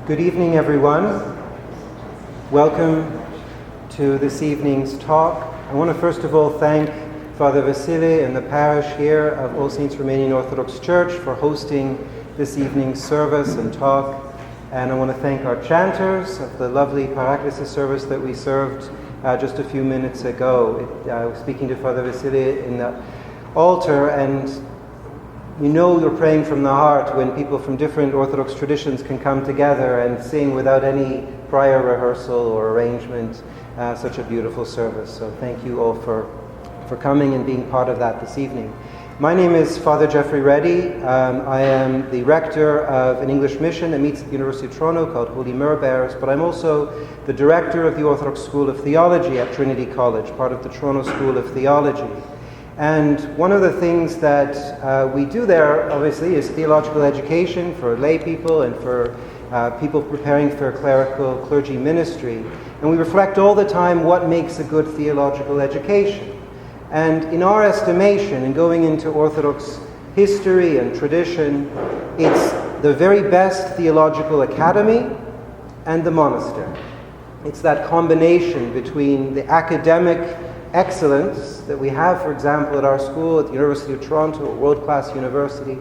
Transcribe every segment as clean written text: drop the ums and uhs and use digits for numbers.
Good evening, everyone. Welcome to this evening's talk. I want to first of all thank Father Vasile and the parish here of All Saints Romanian Orthodox Church for hosting this evening's service and talk. And I want to thank our chanters of the lovely Paraklesis service that we served just a few minutes ago. I was speaking to Father Vasile in the altar, and you know you're praying from the heart when people from different Orthodox traditions can come together and sing without any prior rehearsal or arrangement such a beautiful service. So thank you all for coming and being part of that this evening. My name is Father Jeffrey Reddy. I am the rector of an English mission that meets at the University of Toronto called Holy Myrrh Bearers, but I'm also the director of the Orthodox School of Theology at Trinity College, part of the Toronto School of Theology. And one of the things that we do there, obviously, is theological education for lay people and for people preparing for clergy ministry. And we reflect all the time what makes a good theological education. And in our estimation, and going into Orthodox history and tradition, it's the very best theological academy and the monastery. It's that combination between the academic excellence that we have, for example, at our school at the University of Toronto, a world-class university,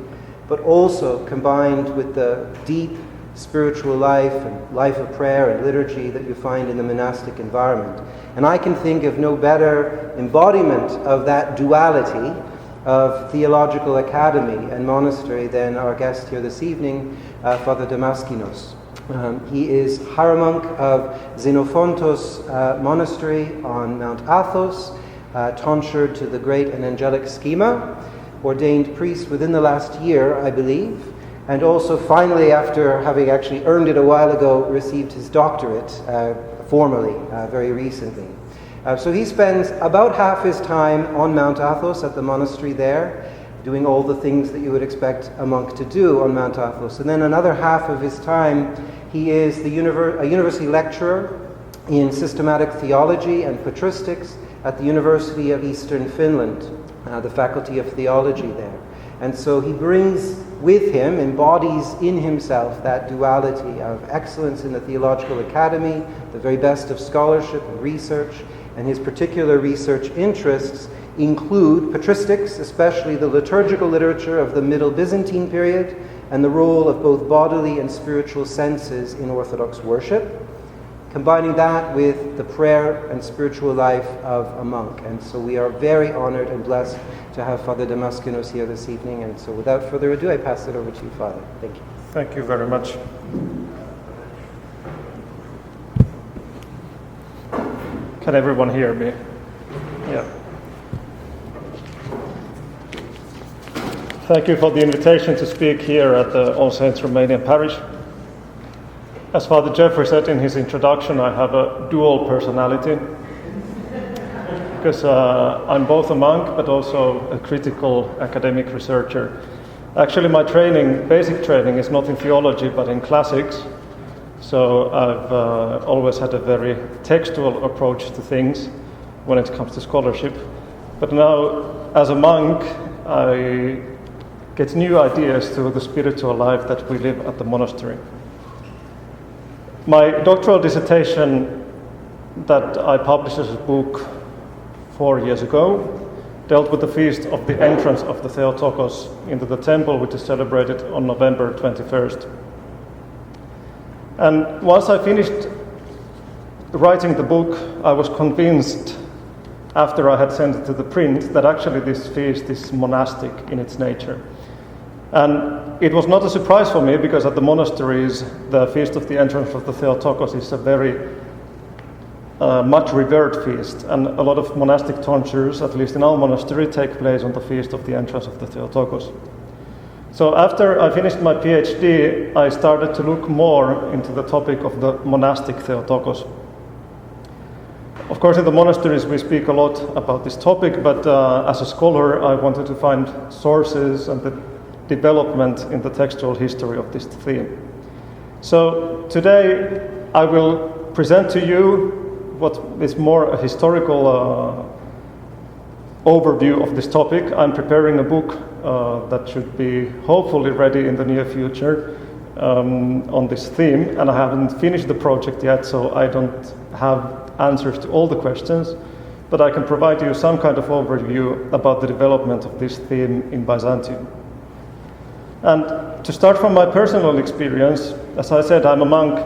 but also combined with the deep spiritual life and life of prayer and liturgy that you find in the monastic environment. And I can think of no better embodiment of that duality of theological academy and monastery than our guest here this evening, Father Damaskinos. He is hieromonk of Xenophontos Monastery on Mount Athos, tonsured to the great and angelic schema, ordained priest within the last year, I believe, and also finally, after having actually earned it a while ago, received his doctorate formally very recently. So he spends about half his time on Mount Athos at the monastery there, doing all the things that you would expect a monk to do on Mount Athos. And then another half of his time, he is a university lecturer in systematic theology and patristics at the University of Eastern Finland, the Faculty of Theology there. And so he brings with him, embodies in himself that duality of excellence in the theological academy, the very best of scholarship and research, and his particular research interests include patristics, especially the liturgical literature of the Middle Byzantine period, and the role of both bodily and spiritual senses in Orthodox worship, combining that with the prayer and spiritual life of a monk. And so we are very honored and blessed to have Father Damaskinos here this evening. And so without further ado, I pass it over to you, Father. Thank you. Thank you very much. Can everyone hear me? Yeah. Thank you for the invitation to speak here at the All Saints Romanian Parish. As Father Jeffrey said in his introduction, I have a dual personality because I'm both a monk but also a critical academic researcher. Actually, my basic training is not in theology but in classics, so I've always had a very textual approach to things when it comes to scholarship. But now, as a monk, I get new ideas to the spiritual life that we live at the monastery. My doctoral dissertation that I published as a book 4 years ago dealt with the feast of the entrance of the Theotokos into the temple, which is celebrated on November 21st. And once I finished writing the book, I was convinced, after I had sent it to the print, that actually this feast is monastic in its nature. And it was not a surprise for me, because at the monasteries, the feast of the entrance of the Theotokos is a very much revered feast. And a lot of monastic tonsures, at least in our monastery, take place on the feast of the entrance of the Theotokos. So after I finished my PhD, I started to look more into the topic of the monastic Theotokos. Of course, in the monasteries we speak a lot about this topic, but as a scholar I wanted to find sources and the development in the textual history of this theme. So today I will present to you what is more a historical overview of this topic. I'm preparing a book that should be hopefully ready in the near future, on this theme, and I haven't finished the project yet, so I don't have answers to all the questions, but I can provide you some kind of overview about the development of this theme in Byzantium. And to start from my personal experience, as I said, I'm a monk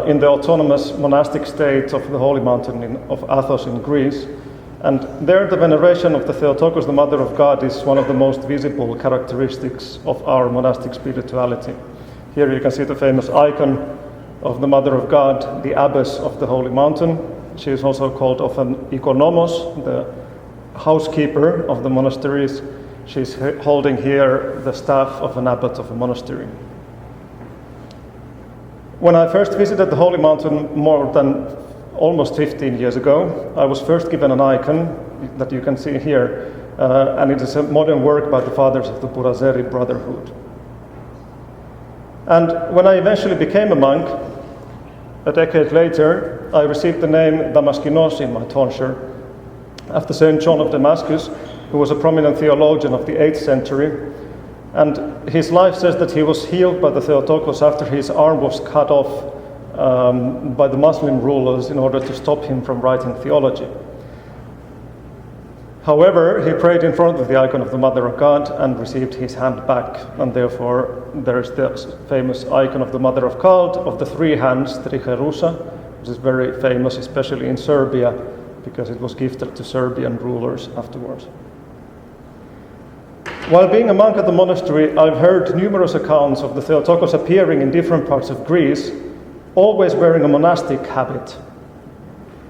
in the autonomous monastic state of the Holy Mountain of Athos in Greece. And there the veneration of the Theotokos, the Mother of God, is one of the most visible characteristics of our monastic spirituality. Here you can see the famous icon of the Mother of God, the Abbess of the Holy Mountain. She is also called often Ikonomos, the housekeeper of the monasteries. She's holding here the staff of an abbot of a monastery. When I first visited the Holy Mountain more than almost 15 years ago, I was first given an icon that you can see here, and it is a modern work by the fathers of the Burazeri Brotherhood. And when I eventually became a monk, a decade later, I received the name Damaskinos in my tonsure, after Saint John of Damascus, who was a prominent theologian of the 8th century. And his life says that he was healed by the Theotokos after his arm was cut off by the Muslim rulers in order to stop him from writing theology. However, he prayed in front of the icon of the Mother of God and received his hand back, and therefore there is the famous icon of the Mother of God of the three hands, Tricherusa, which is very famous, especially in Serbia, because it was gifted to Serbian rulers afterwards. While being a monk at the monastery, I've heard numerous accounts of the Theotokos appearing in different parts of Greece, always wearing a monastic habit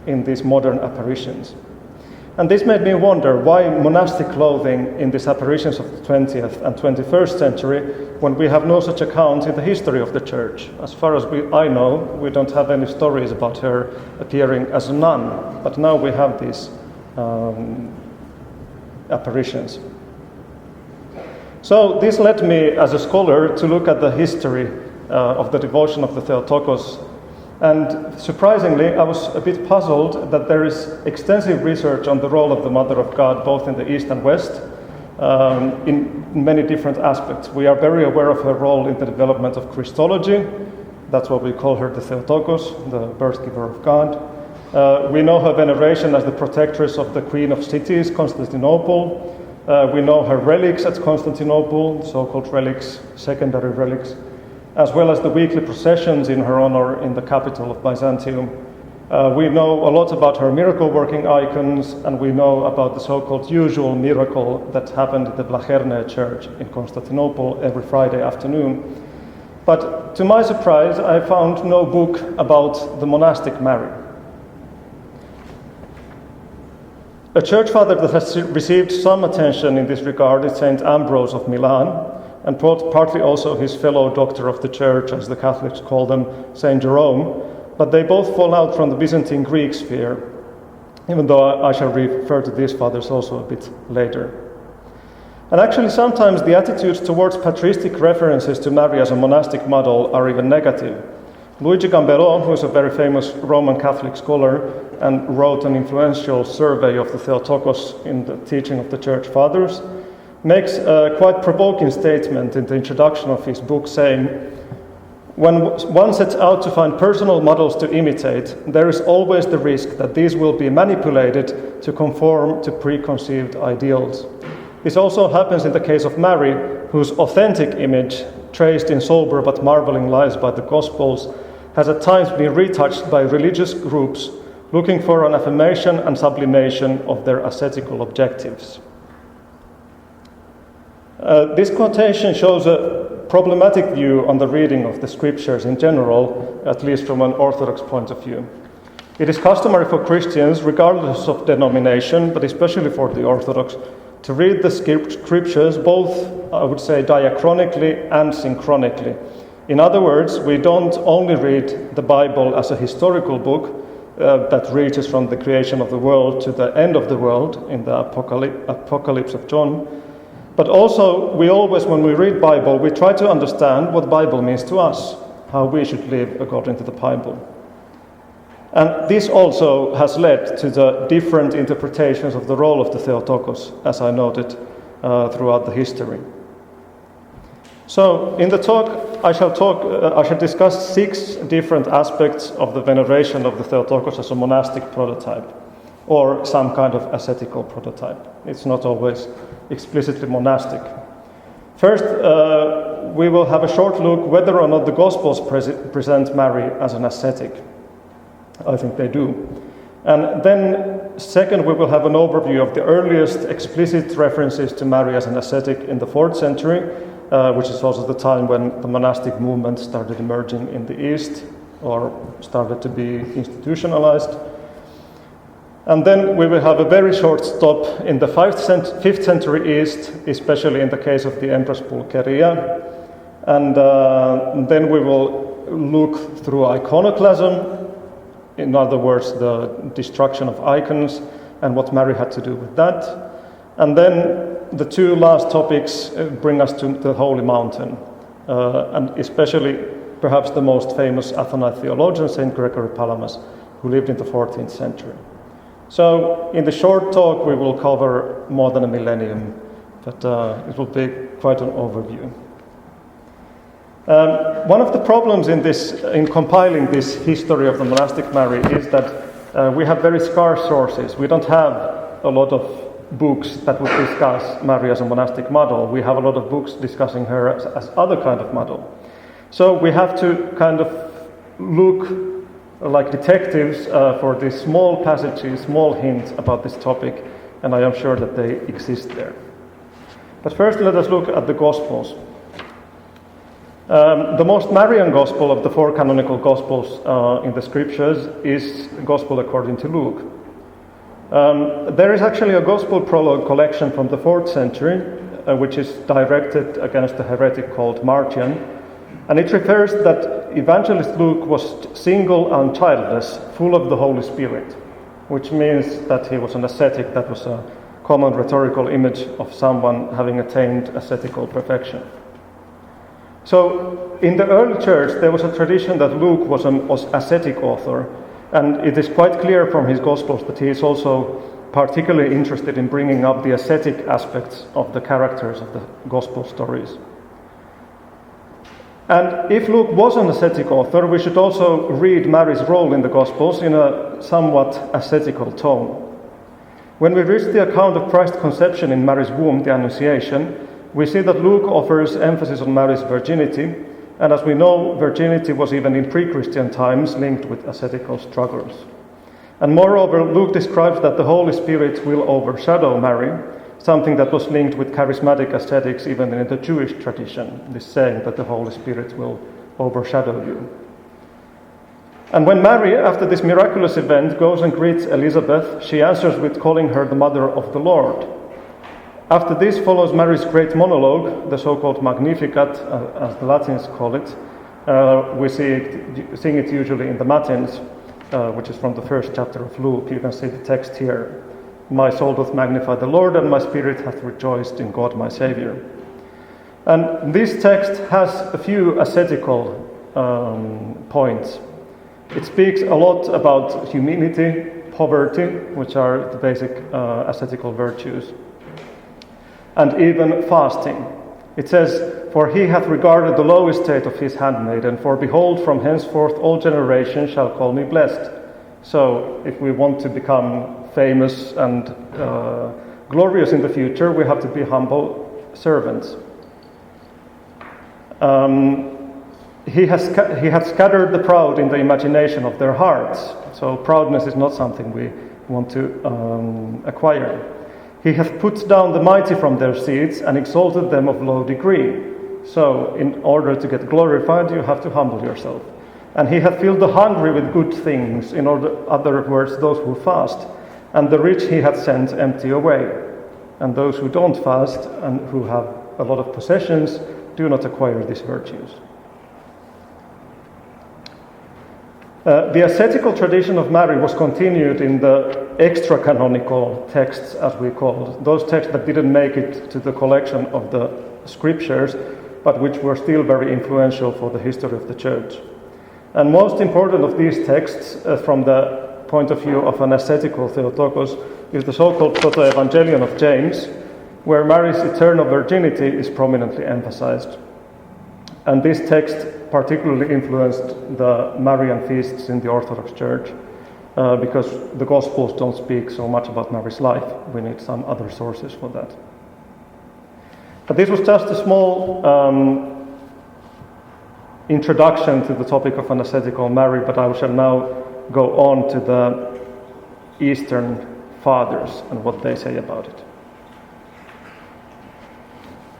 in these modern apparitions. And this made me wonder why monastic clothing in these apparitions of the 20th and 21st century when we have no such account in the history of the church. As far as I know, we don't have any stories about her appearing as a nun, but now we have these apparitions. So this led me as a scholar to look at the history of the devotion of the Theotokos. And surprisingly, I was a bit puzzled that there is extensive research on the role of the Mother of God, both in the East and West, in many different aspects. We are very aware of her role in the development of Christology. That's what we call her the Theotokos, the birth giver of God. We know her veneration as the protectress of the Queen of Cities, Constantinople. We know her relics at Constantinople, so-called relics, secondary relics, as well as the weekly processions in her honor in the capital of Byzantium. We know a lot about her miracle-working icons, and we know about the so-called usual miracle that happened at the Blacherne church in Constantinople every Friday afternoon. But to my surprise, I found no book about the monastic Mary. A church father that has received some attention in this regard is Saint Ambrose of Milan, and partly also his fellow doctor of the church, as the Catholics call them, Saint Jerome, but they both fall out from the Byzantine Greek sphere, even though I shall refer to these fathers also a bit later. And actually sometimes the attitudes towards patristic references to Mary as a monastic model are even negative. Luigi Gambero, who is a very famous Roman Catholic scholar and wrote an influential survey of the Theotokos in the teaching of the Church Fathers, makes a quite provoking statement in the introduction of his book, saying, "When one sets out to find personal models to imitate, there is always the risk that these will be manipulated to conform to preconceived ideals. This also happens in the case of Mary, whose authentic image, traced in sober but marveling lives by the Gospels, has at times been retouched by religious groups looking for an affirmation and sublimation of their ascetical objectives." This quotation shows a problematic view on the reading of the scriptures in general, at least from an Orthodox point of view. It is customary for Christians, regardless of denomination, but especially for the Orthodox, to read the scriptures both, I would say, diachronically and synchronically. In other words, we don't only read the Bible as a historical book that reaches from the creation of the world to the end of the world in the Apocalypse of John, but also we always, when we read Bible, we try to understand what Bible means to us, how we should live according to the Bible. And this also has led to the different interpretations of the role of the Theotokos, as I noted throughout the history. So, in the talk, I shall discuss 6 different aspects of the veneration of the Theotokos as a monastic prototype, or some kind of ascetical prototype. It's not always explicitly monastic. First, we will have a short look whether or not the Gospels present Mary as an ascetic. I think they do. And then, second, we will have an overview of the earliest explicit references to Mary as an ascetic in the 4th century, which is also the time when the monastic movement started emerging in the East, or started to be institutionalized. And then we will have a very short stop in the 5th century East, especially in the case of the Empress Pulcheria. And then we will look through iconoclasm, in other words, the destruction of icons and what Mary had to do with that. And then the 2 last topics bring us to the Holy Mountain, and especially perhaps the most famous Athonite theologian, St. Gregory Palamas, who lived in the 14th century. So in the short talk we will cover more than a millennium, but it will be quite an overview. One of the problems in compiling this history of the monastic Mary is that we have very scarce sources. We don't have a lot of books that would discuss Mary as a monastic model. We have a lot of books discussing her as other kind of model. So we have to kind of look like detectives for these small passages, small hints about this topic, and I am sure that they exist there. But first let us look at the Gospels. The most Marian Gospel of the 4 canonical Gospels in the Scriptures is the Gospel according to Luke. There is actually a Gospel prologue collection from the 4th century, which is directed against a heretic called Marcion, and it refers that Evangelist Luke was single and childless, full of the Holy Spirit, which means that he was an ascetic. That was a common rhetorical image of someone having attained ascetical perfection. So, in the early church, there was a tradition that Luke was an ascetic author, and it is quite clear from his Gospels that he is also particularly interested in bringing up the ascetic aspects of the characters of the Gospel stories. And if Luke was an ascetic author, we should also read Mary's role in the Gospels in a somewhat ascetical tone. When we reach the account of Christ's conception in Mary's womb, the Annunciation, we see that Luke offers emphasis on Mary's virginity, and as we know, virginity was even in pre-Christian times linked with ascetical struggles. And moreover, Luke describes that the Holy Spirit will overshadow Mary, something that was linked with charismatic ascetics even in the Jewish tradition, this saying that the Holy Spirit will overshadow you. And when Mary, after this miraculous event, goes and greets Elizabeth, she answers with calling her the Mother of the Lord. After this follows Mary's great monologue, the so-called Magnificat, as the Latins call it. We sing it usually in the Matins, which is from the 1st chapter of Luke. You can see the text here. My soul doth magnify the Lord, and my spirit hath rejoiced in God my Saviour. And this text has a few ascetical points. It speaks a lot about humility, poverty, which are the basic ascetical virtues, and even fasting. It says, "For he hath regarded the low estate of his handmaiden, for behold, from henceforth all generations shall call me blessed." So, if we want to become famous and glorious in the future, we have to be humble servants. He hath scattered the proud in the imagination of their hearts. So proudness is not something we want to acquire. He hath put down the mighty from their seats and exalted them of low degree. So in order to get glorified, you have to humble yourself. And he hath filled the hungry with good things, in other words, those who fast. And the rich he hath sent empty away. And those who don't fast and who have a lot of possessions do not acquire these virtues. The ascetical tradition of Mary was continued in the extra-canonical texts, as we called, those texts that didn't make it to the collection of the scriptures, but which were still very influential for the history of the Church. And most important of these texts, from the point of view of an ascetical Theotokos, is the so-called Proto-Evangelion of James, where Mary's eternal virginity is prominently emphasized. And this text particularly influenced the Marian feasts in the Orthodox Church, because the Gospels don't speak so much about Mary's life. We need some other sources for that. But this was just a small introduction to the topic of an ascetical Mary, but I shall now go on to the Eastern Fathers and what they say about it.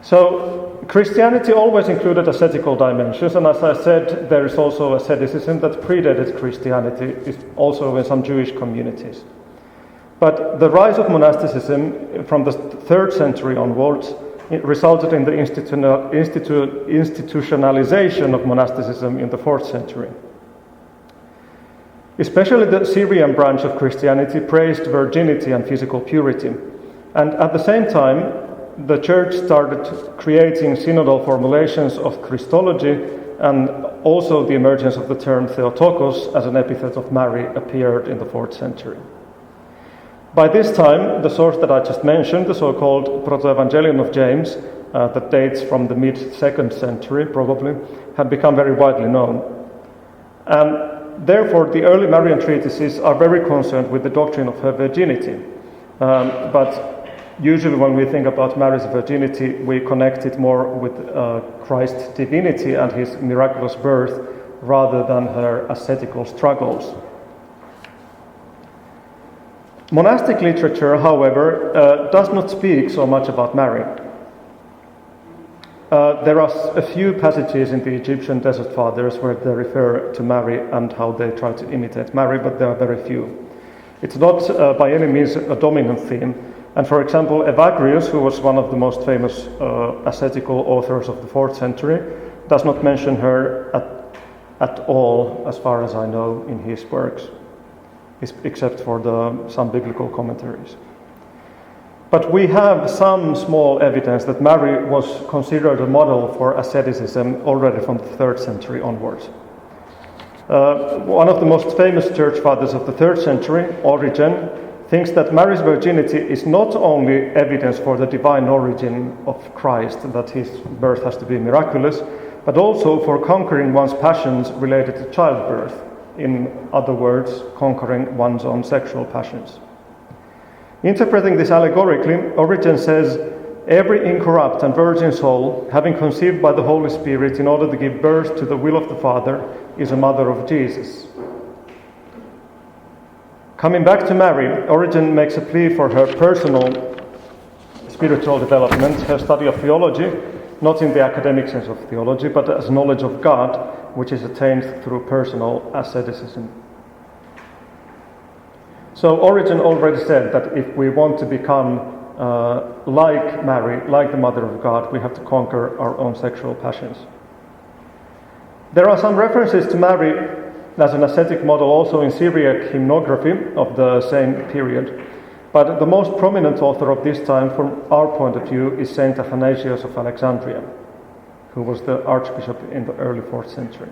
So, Christianity always included ascetical dimensions, and as I said, there is also asceticism that predated Christianity, also in some Jewish communities. But the rise of monasticism from the 3rd century onwards, it resulted in the institutionalization of monasticism in the 4th century. Especially the Syrian branch of Christianity praised virginity and physical purity, and at the same time, the Church started creating synodal formulations of Christology, and also the emergence of the term Theotokos as an epithet of Mary appeared in the 4th century. By this time, the source that I just mentioned, the so-called Proto-Evangelium of James, that dates from the mid-2nd century probably, had become very widely known. And therefore, the early Marian treatises are very concerned with the doctrine of her virginity. But usually when we think about Mary's virginity, we connect it more with Christ's divinity and his miraculous birth rather than her ascetical struggles. Monastic literature, however, does not speak so much about Mary. There are a few passages in the Egyptian Desert Fathers where they refer to Mary and how they try to imitate Mary, but there are very few. It's not by any means a dominant theme. And for example, Evagrius, who was one of the most famous ascetical authors of the 4th century, does not mention her at all, as far as I know, in his works, except for some biblical commentaries. But we have some small evidence that Mary was considered a model for asceticism already from the 3rd century onwards. One of the most famous church fathers of the 3rd century, Origen, thinks that Mary's virginity is not only evidence for the divine origin of Christ, that his birth has to be miraculous, but also for conquering one's passions related to childbirth. In other words, conquering one's own sexual passions. Interpreting this allegorically, Origen says, every incorrupt and virgin soul, having conceived by the Holy Spirit in order to give birth to the will of the Father, is a mother of Jesus. Coming back to Mary, Origen makes a plea for her personal spiritual development, her study of theology, not in the academic sense of theology, but as knowledge of God, which is attained through personal asceticism. So Origen already said that if we want to become like Mary, like the Mother of God, we have to conquer our own sexual passions. There are some references to Mary as an ascetic model also in Syriac hymnography of the same period, but the most prominent author of this time from our point of view is Saint Athanasius of Alexandria, who was the archbishop in the early 4th century.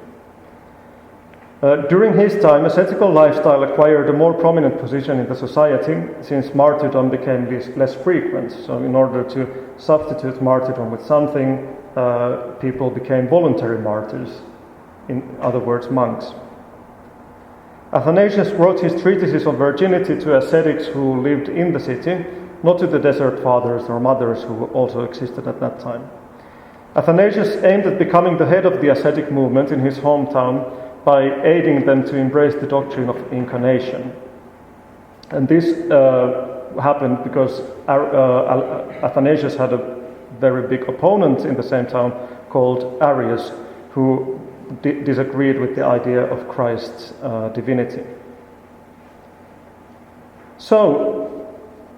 During his time, ascetical lifestyle acquired a more prominent position in the society since martyrdom became less frequent. So in order to substitute martyrdom with something, people became voluntary martyrs, in other words, monks. Athanasius wrote his treatises on virginity to ascetics who lived in the city, not to the desert fathers or mothers who also existed at that time. Athanasius aimed at becoming the head of the ascetic movement in his hometown by aiding them to embrace the doctrine of incarnation. And this happened because Athanasius had a very big opponent in the same town called Arius, who disagreed with the idea of Christ's divinity. So,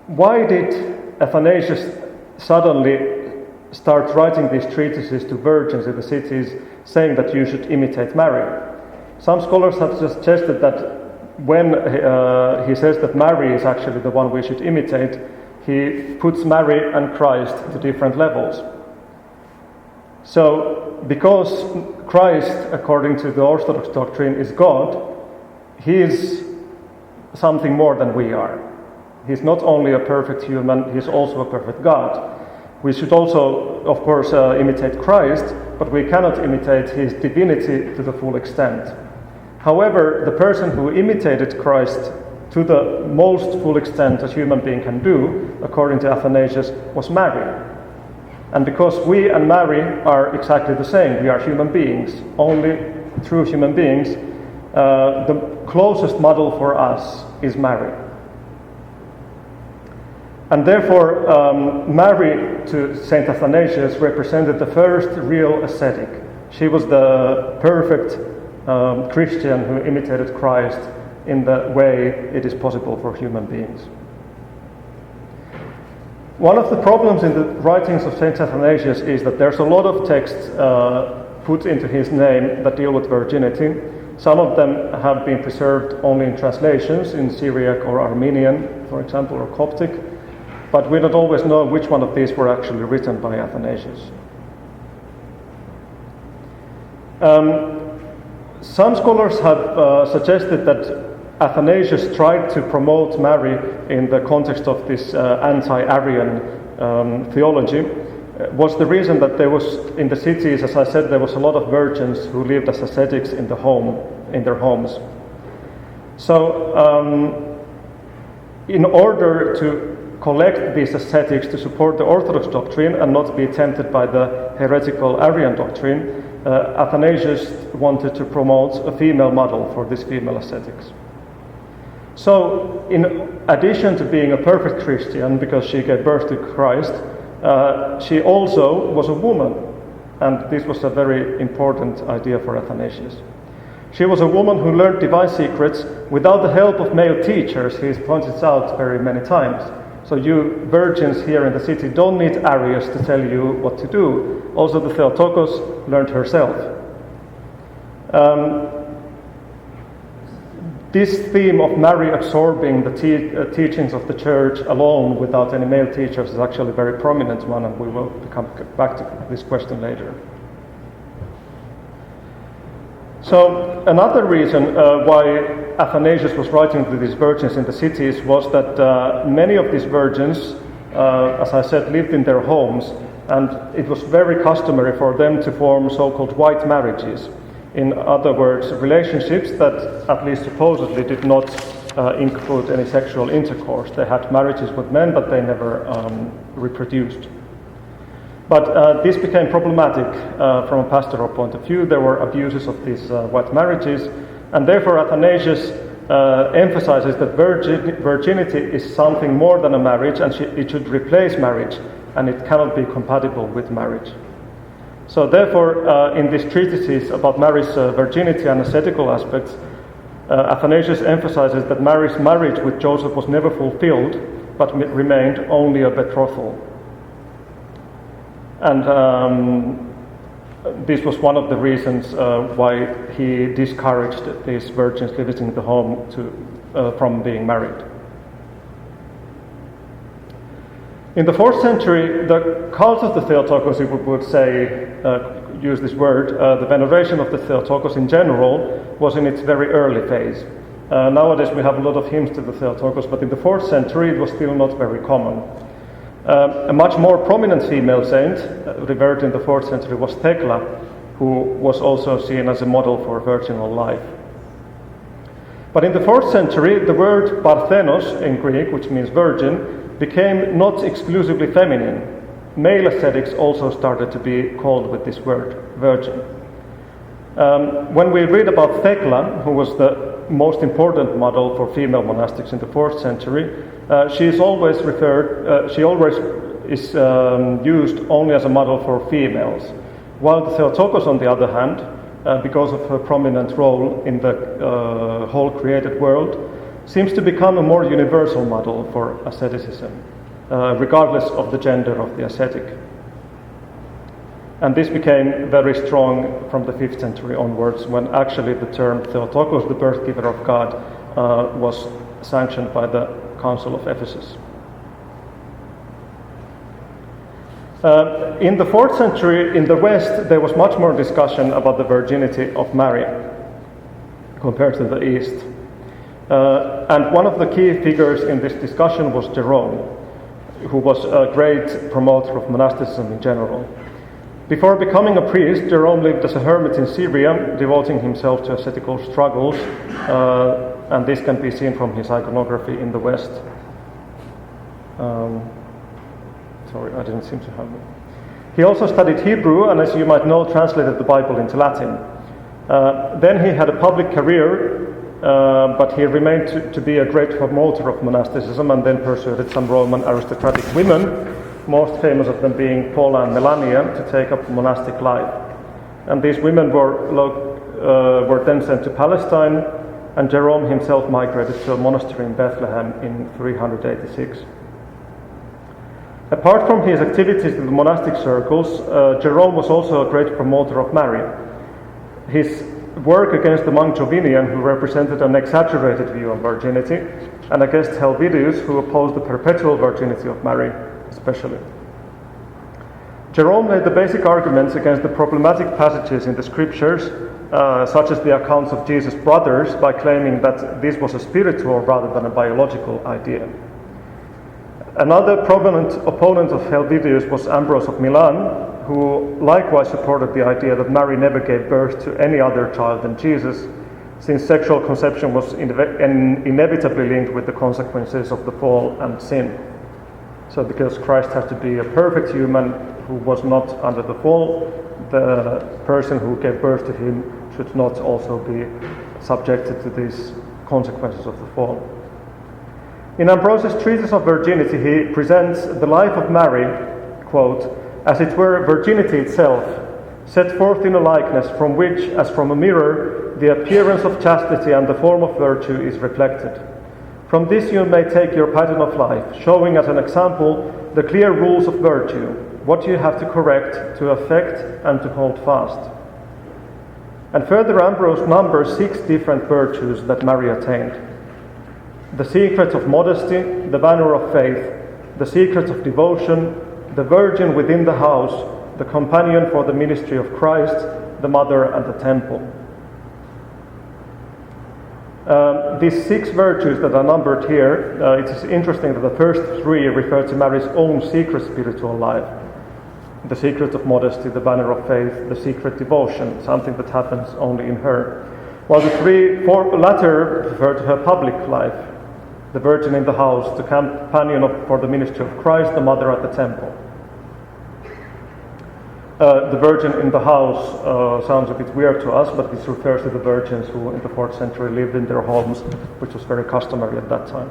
why did Athanasius suddenly start writing these treatises to virgins in the cities, saying that you should imitate Mary? Some scholars have suggested that when he says that Mary is actually the one we should imitate, he puts Mary and Christ to different levels. So, because Christ, according to the Orthodox doctrine, is God, he is something more than we are. He's not only a perfect human, he's also a perfect God. We should also, of course, imitate Christ, but we cannot imitate his divinity to the full extent. However, the person who imitated Christ to the most full extent a human being can do, according to Athanasius, was Mary. And because we and Mary are exactly the same, we are human beings, only true human beings, the closest model for us is Mary. And therefore, Mary to Saint Athanasius represented the first real ascetic. She was the perfect Christian who imitated Christ in the way it is possible for human beings. One of the problems in the writings of Saint Athanasius is that there's a lot of texts put into his name that deal with virginity. Some of them have been preserved only in translations, in Syriac or Armenian, for example, or Coptic, but we don't always know which one of these were actually written by Athanasius. Some scholars have suggested that Athanasius tried to promote Mary in the context of this anti-Arian theology. Was the reason that there was, in the cities, as I said, there was a lot of virgins who lived as ascetics in their homes. So, in order to collect these ascetics to support the Orthodox doctrine and not be tempted by the heretical Arian doctrine, Athanasius wanted to promote a female model for these female ascetics. So, in addition to being a perfect Christian, because she gave birth to Christ, she also was a woman, and this was a very important idea for Athanasius. She was a woman who learned divine secrets without the help of male teachers, he points out very many times. So you virgins here in the city don't need Arius to tell you what to do. Also the Theotokos learned herself. This theme of Mary absorbing the teachings of the Church alone without any male teachers is actually a very prominent one, and we will come back to this question later. So another reason why Athanasius was writing to these virgins in the cities was that many of these virgins, as I said, lived in their homes, and it was very customary for them to form so-called white marriages. In other words, relationships that, at least supposedly, did not include any sexual intercourse. They had marriages with men, but they never reproduced. But this became problematic from a pastoral point of view. There were abuses of these white marriages, and therefore Athanasius emphasizes that virginity is something more than a marriage, and it should replace marriage, and it cannot be compatible with marriage. So therefore, in these treatises about Mary's virginity and ascetical aspects, Athanasius emphasizes that Mary's marriage with Joseph was never fulfilled, but remained only a betrothal. And this was one of the reasons why he discouraged these virgins visiting the home from being married. In the 4th century, the cult of the Theotokos, if we would say, use this word, the veneration of the Theotokos in general, was in its very early phase. Nowadays we have a lot of hymns to the Theotokos, but in the 4th century it was still not very common. A much more prominent female saint, revered in the 4th century, was Thecla, who was also seen as a model for virginal life. But in the 4th century, the word parthenos in Greek, which means virgin, became not exclusively feminine. Male ascetics also started to be called with this word, virgin. When we read about Thecla, who was the most important model for female monastics in the 4th century, she is always used only as a model for females, while the Theotokos, on the other hand, because of her prominent role in the whole created world, seems to become a more universal model for asceticism, regardless of the gender of the ascetic. And this became very strong from the 5th century onwards, when actually the term Theotokos, the birth giver of God, was sanctioned by the Council of Ephesus. In the 4th century, in the West, there was much more discussion about the virginity of Mary compared to the East. And one of the key figures in this discussion was Jerome, who was a great promoter of monasticism in general. Before becoming a priest, Jerome lived as a hermit in Syria, devoting himself to ascetical struggles, and this can be seen from his iconography in the West. Sorry, I didn't seem to have it. He also studied Hebrew, and as you might know, translated the Bible into Latin. Then he had a public career, but he remained to be a great promoter of monasticism, and then persuaded some Roman aristocratic women, most famous of them being Paula and Melania, to take up monastic life. And these women were then sent to Palestine, and Jerome himself migrated to a monastery in Bethlehem in 386. Apart from his activities in the monastic circles, Jerome was also a great promoter of Mary. His work against the monk Jovinian, who represented an exaggerated view of virginity, and against Helvidius, who opposed the perpetual virginity of Mary, especially. Jerome made the basic arguments against the problematic passages in the scriptures, such as the accounts of Jesus' brothers, by claiming that this was a spiritual rather than a biological idea. Another prominent opponent of Helvidius was Ambrose of Milan, who likewise supported the idea that Mary never gave birth to any other child than Jesus, since sexual conception was inevitably linked with the consequences of the fall and sin. So because Christ has to be a perfect human who was not under the fall, the person who gave birth to him should not also be subjected to these consequences of the fall. In Ambrose's Treatise of Virginity, he presents the life of Mary, quote, as it were virginity itself, set forth in a likeness from which, as from a mirror, the appearance of chastity and the form of virtue is reflected. From this you may take your pattern of life, showing as an example the clear rules of virtue, what you have to correct, to affect, and to hold fast. And further, Ambrose numbers 6 different virtues that Mary attained: the secret of modesty, the banner of faith, the secret of devotion, the virgin within the house, the companion for the ministry of Christ, the mother and the temple. These 6 virtues that are numbered here, it is interesting that the first 3 refer to Mary's own secret spiritual life. The secret of modesty, the banner of faith, the secret devotion, something that happens only in her. While the 4 latter refer to her public life: the virgin in the house, the companion for the ministry of Christ, the mother at the temple. The virgin in the house sounds a bit weird to us, but this refers to the virgins who in the 4th century lived in their homes, which was very customary at that time.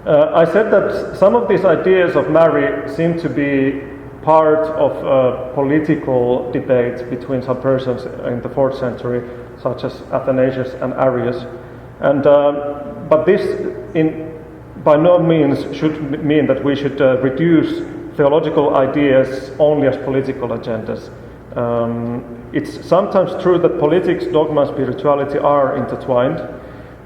I said that some of these ideas of Mary seem to be part of a political debate between some persons in the 4th century, such as Athanasius and Arius. But this by no means should mean that we should reduce theological ideas only as political agendas. It's sometimes true that politics, dogma, and spirituality are intertwined,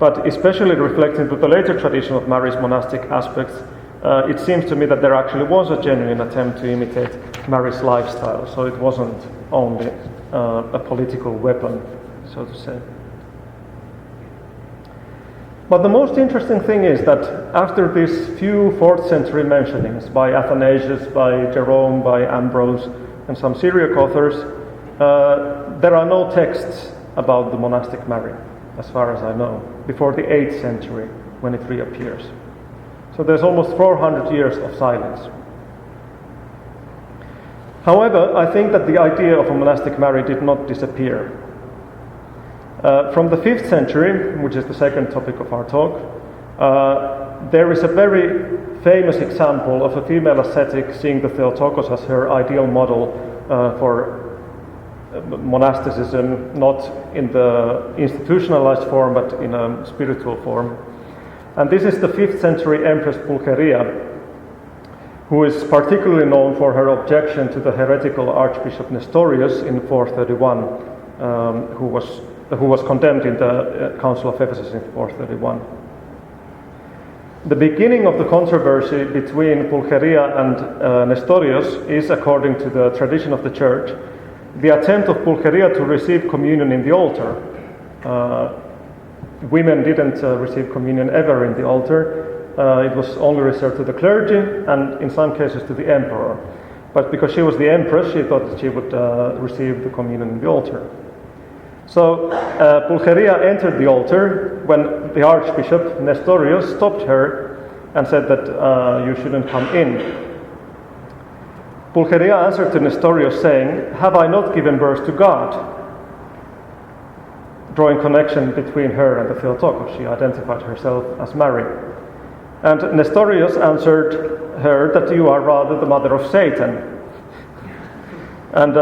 but especially reflecting to the later tradition of Mary's monastic aspects, it seems to me that there actually was a genuine attempt to imitate Mary's lifestyle, so it wasn't only a political weapon, so to say. But the most interesting thing is that after these few 4th century mentionings by Athanasius, by Jerome, by Ambrose, and some Syriac authors, there are no texts about the monastic Mary, as far as I know, before the 8th century when it reappears. So there's almost 400 years of silence. However, I think that the idea of a monastic Mary did not disappear. From the 5th century, which is the second topic of our talk, there is a very famous example of a female ascetic seeing the Theotokos as her ideal model for monasticism, not in the institutionalized form, but in a spiritual form. And this is the 5th century Empress Pulcheria, who is particularly known for her objection to the heretical Archbishop Nestorius in 431, who was condemned in the Council of Ephesus in 431. The beginning of the controversy between Pulcheria and Nestorius is, according to the tradition of the Church, the attempt of Pulcheria to receive communion in the altar. Women didn't receive communion ever in the altar. It was only reserved to the clergy and in some cases to the emperor. but because she was the empress, she thought that she would receive the communion in the altar. So Pulcheria entered the altar when the Archbishop Nestorius stopped her and said that you shouldn't come in. Pulcheria answered to Nestorius saying, "Have I not given birth to God?" Drawing connection between her and the Theotokos. She identified herself as Mary. And Nestorius answered her that you are rather the mother of Satan. And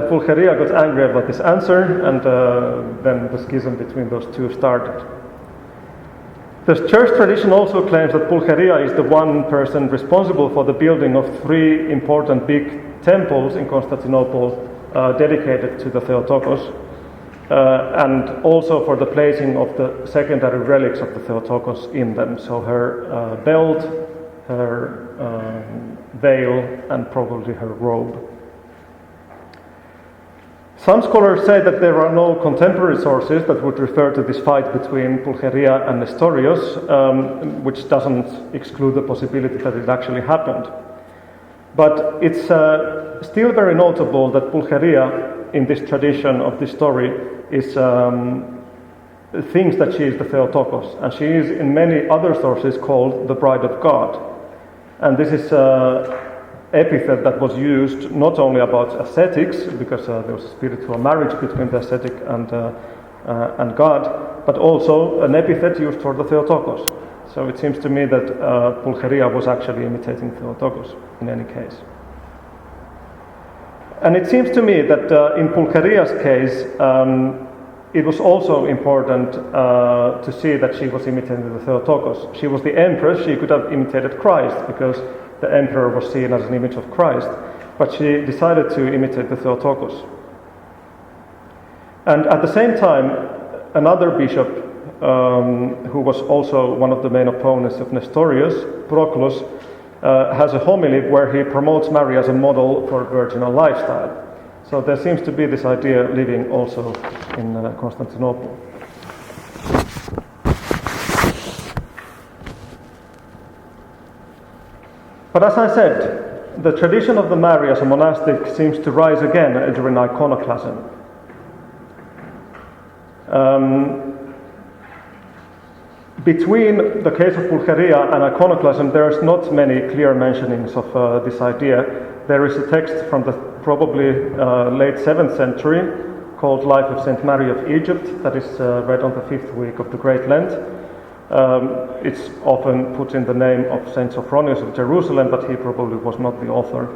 Pulcheria got angry about this answer, and then the schism between those two started. The church tradition also claims that Pulcheria is the one person responsible for the building of 3 important big temples in Constantinople dedicated to the Theotokos, and also for the placing of the secondary relics of the Theotokos in them. So her belt, her veil, and probably her robe. Some scholars say that there are no contemporary sources that would refer to this fight between Pulcheria and Nestorius, which doesn't exclude the possibility that it actually happened. But it's still very notable that Pulcheria, in this tradition of this story, is thinks that she is the Theotokos, and she is in many other sources called the Bride of God. And this is epithet that was used not only about ascetics, because there was a spiritual marriage between the ascetic and God, but also an epithet used for the Theotokos. So it seems to me that Pulcheria was actually imitating Theotokos in any case. And it seems to me that in Pulcheria's case, it was also important to see that she was imitating the Theotokos. She was the empress, she could have imitated Christ, because the emperor was seen as an image of Christ, but she decided to imitate the Theotokos. And at the same time, another bishop, who was also one of the main opponents of Nestorius, Proclus, has a homily where he promotes Mary as a model for a virginal lifestyle. So there seems to be this idea living also in Constantinople. But as I said, the tradition of the Mary as a monastic seems to rise again during iconoclasm. Between the case of Pulcheria and iconoclasm, there is not many clear mentionings of this idea. There is a text from the probably late 7th century called Life of Saint Mary of Egypt that is read on the 5th week of the Great Lent. It's often put in the name of Saint Sophronius of Jerusalem, but he probably was not the author.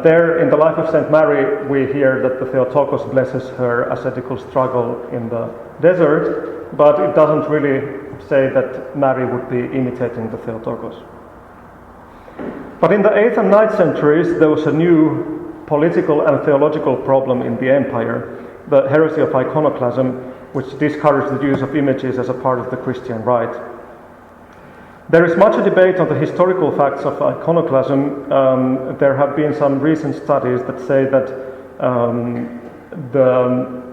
There, in the Life of Saint Mary, we hear that the Theotokos blesses her ascetical struggle in the desert, but it doesn't really say that Mary would be imitating the Theotokos. But in the 8th and 9th centuries, there was a new political and theological problem in the empire, the heresy of iconoclasm, which discouraged the use of images as a part of the Christian rite. There is much debate on the historical facts of iconoclasm. There have been some recent studies that say that the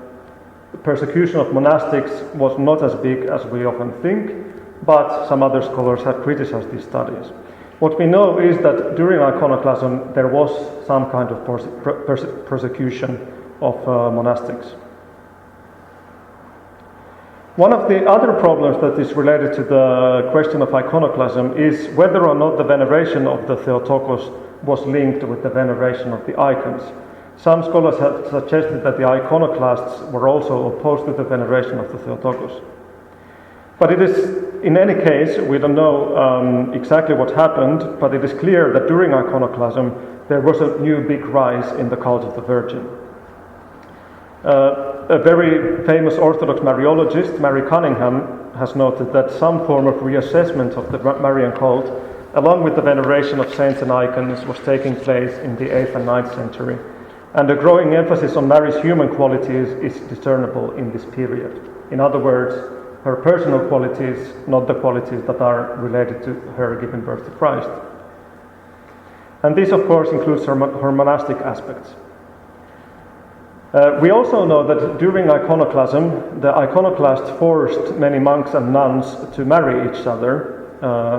persecution of monastics was not as big as we often think, but some other scholars have criticized these studies. What we know is that during iconoclasm there was some kind of persecution of monastics. One of the other problems that is related to the question of iconoclasm is whether or not the veneration of the Theotokos was linked with the veneration of the icons. Some scholars have suggested that the iconoclasts were also opposed to the veneration of the Theotokos. But it is, in any case, we don't know exactly what happened, but it is clear that during iconoclasm there was a new big rise in the cult of the Virgin. A very famous Orthodox Mariologist, Mary Cunningham, has noted that some form of reassessment of the Marian cult, along with the veneration of saints and icons, was taking place in the 8th and 9th century, and a growing emphasis on Mary's human qualities is discernible in this period. In other words, her personal qualities, not the qualities that are related to her giving birth to Christ. And this, of course, includes her monastic aspects. We also know that during iconoclasm, the iconoclasts forced many monks and nuns to marry each other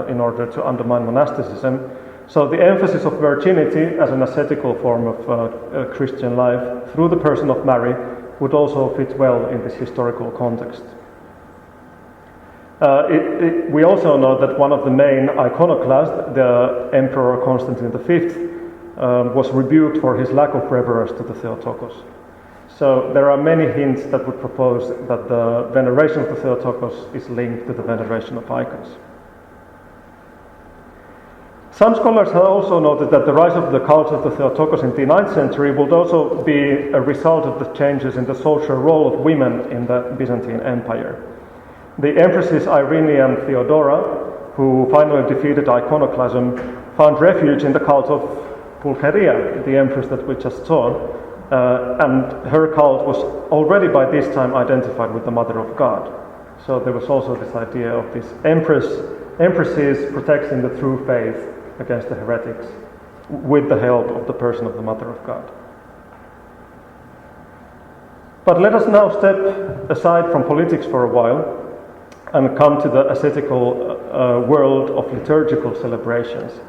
in order to undermine monasticism. So the emphasis of virginity as an ascetical form of Christian life through the person of Mary would also fit well in this historical context. We also know that one of the main iconoclasts, the Emperor Constantine V, was rebuked for his lack of reverence to the Theotokos. So there are many hints that would propose that the veneration of the Theotokos is linked to the veneration of icons. Some scholars have also noted that the rise of the cult of the Theotokos in the 9th century would also be a result of the changes in the social role of women in the Byzantine Empire. The empresses Irene and Theodora, who finally defeated iconoclasm, found refuge in the cult of Pulcheria, the empress that we just saw, and her cult was already by this time identified with the Mother of God. So there was also this idea of these empresses protecting the true faith against the heretics with the help of the person of the Mother of God. But let us now step aside from politics for a while and come to the ascetical world of liturgical celebrations.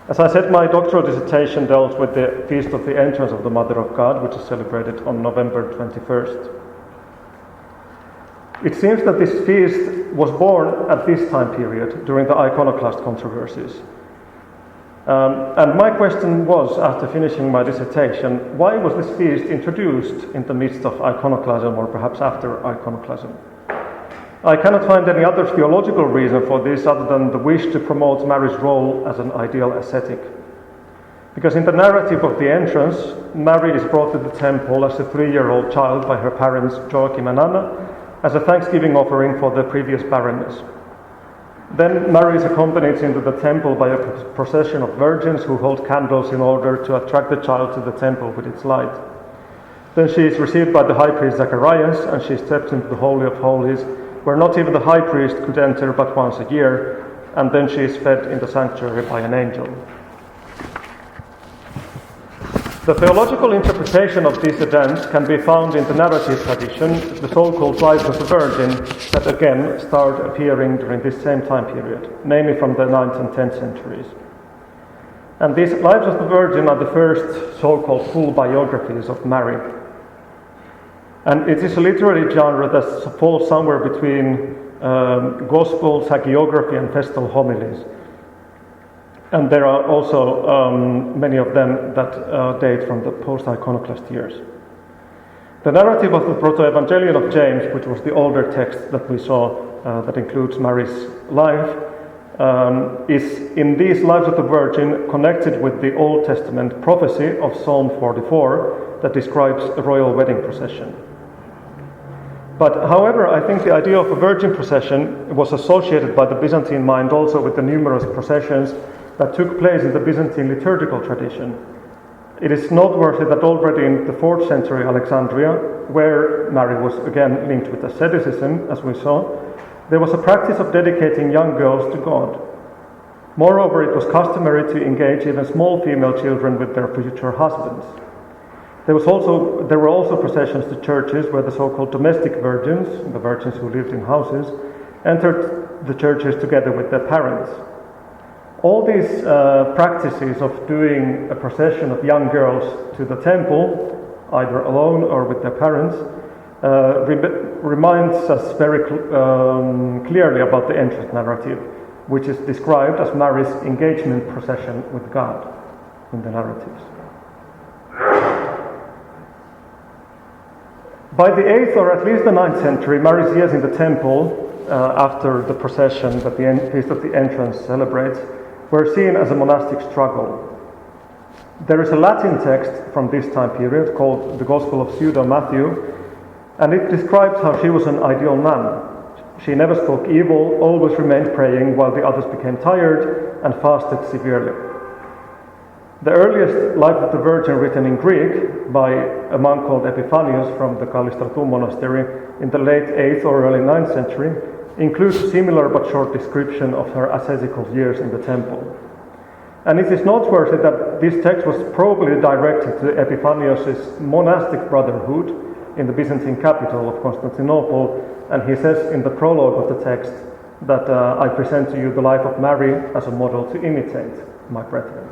As I said, my doctoral dissertation dealt with the Feast of the Entrance of the Mother of God, which is celebrated on November 21st. It seems that this feast was born at this time period, during the iconoclast controversies. And my question was, after finishing my dissertation, why was this feast introduced in the midst of iconoclasm, or perhaps after iconoclasm? I cannot find any other theological reason for this other than the wish to promote Mary's role as an ideal ascetic. Because in the narrative of the entrance, Mary is brought to the temple as a 3-year-old child by her parents Joachim and Anna as a thanksgiving offering for the previous barrenness. Then Mary is accompanied into the temple by a procession of virgins who hold candles in order to attract the child to the temple with its light. Then she is received by the high priest Zacharias, and she steps into the Holy of Holies, where not even the high priest could enter but once a year, and then she is fed in the sanctuary by an angel. The theological interpretation of these events can be found in the narrative tradition, the so-called Lives of the Virgin, that again start appearing during this same time period, namely from the 9th and 10th centuries. And these Lives of the Virgin are the first so-called full biographies of Mary. And it is a literary genre that falls somewhere between Gospels, hagiography, and festal homilies. And there are also many of them that date from the post-iconoclast years. The narrative of the Proto-Evangelion of James, which was the older text that we saw that includes Mary's life, is in these Lives of the Virgin connected with the Old Testament prophecy of Psalm 44 that describes a royal wedding procession. But however, I think the idea of a virgin procession was associated by the Byzantine mind also with the numerous processions that took place in the Byzantine liturgical tradition. It is noteworthy that already in the 4th century Alexandria, where Mary was again linked with asceticism, as we saw, there was a practice of dedicating young girls to God. Moreover, it was customary to engage even small female children with their future husbands. There were also processions to churches where the so-called domestic virgins, the virgins who lived in houses, entered the churches together with their parents. All these practices of doing a procession of young girls to the temple, either alone or with their parents, reminds us very clearly about the entrance narrative, which is described as Mary's engagement procession with God in the narratives. By the 8th or at least the 9th century, Mary's years in the temple, after the procession that the Feast of the Entrance celebrates, were seen as a monastic struggle. There is a Latin text from this time period called the Gospel of Pseudo Matthew, and it describes how she was an ideal nun. She never spoke evil, always remained praying while the others became tired and fasted severely. The earliest Life of the Virgin written in Greek by a monk called Epiphanius from the Kallistratou monastery in the late 8th or early 9th century includes a similar but short description of her ascetical years in the temple. And it is noteworthy that this text was probably directed to Epiphanius' monastic brotherhood in the Byzantine capital of Constantinople, and he says in the prologue of the text, that I present to you the life of Mary as a model to imitate, my brethren.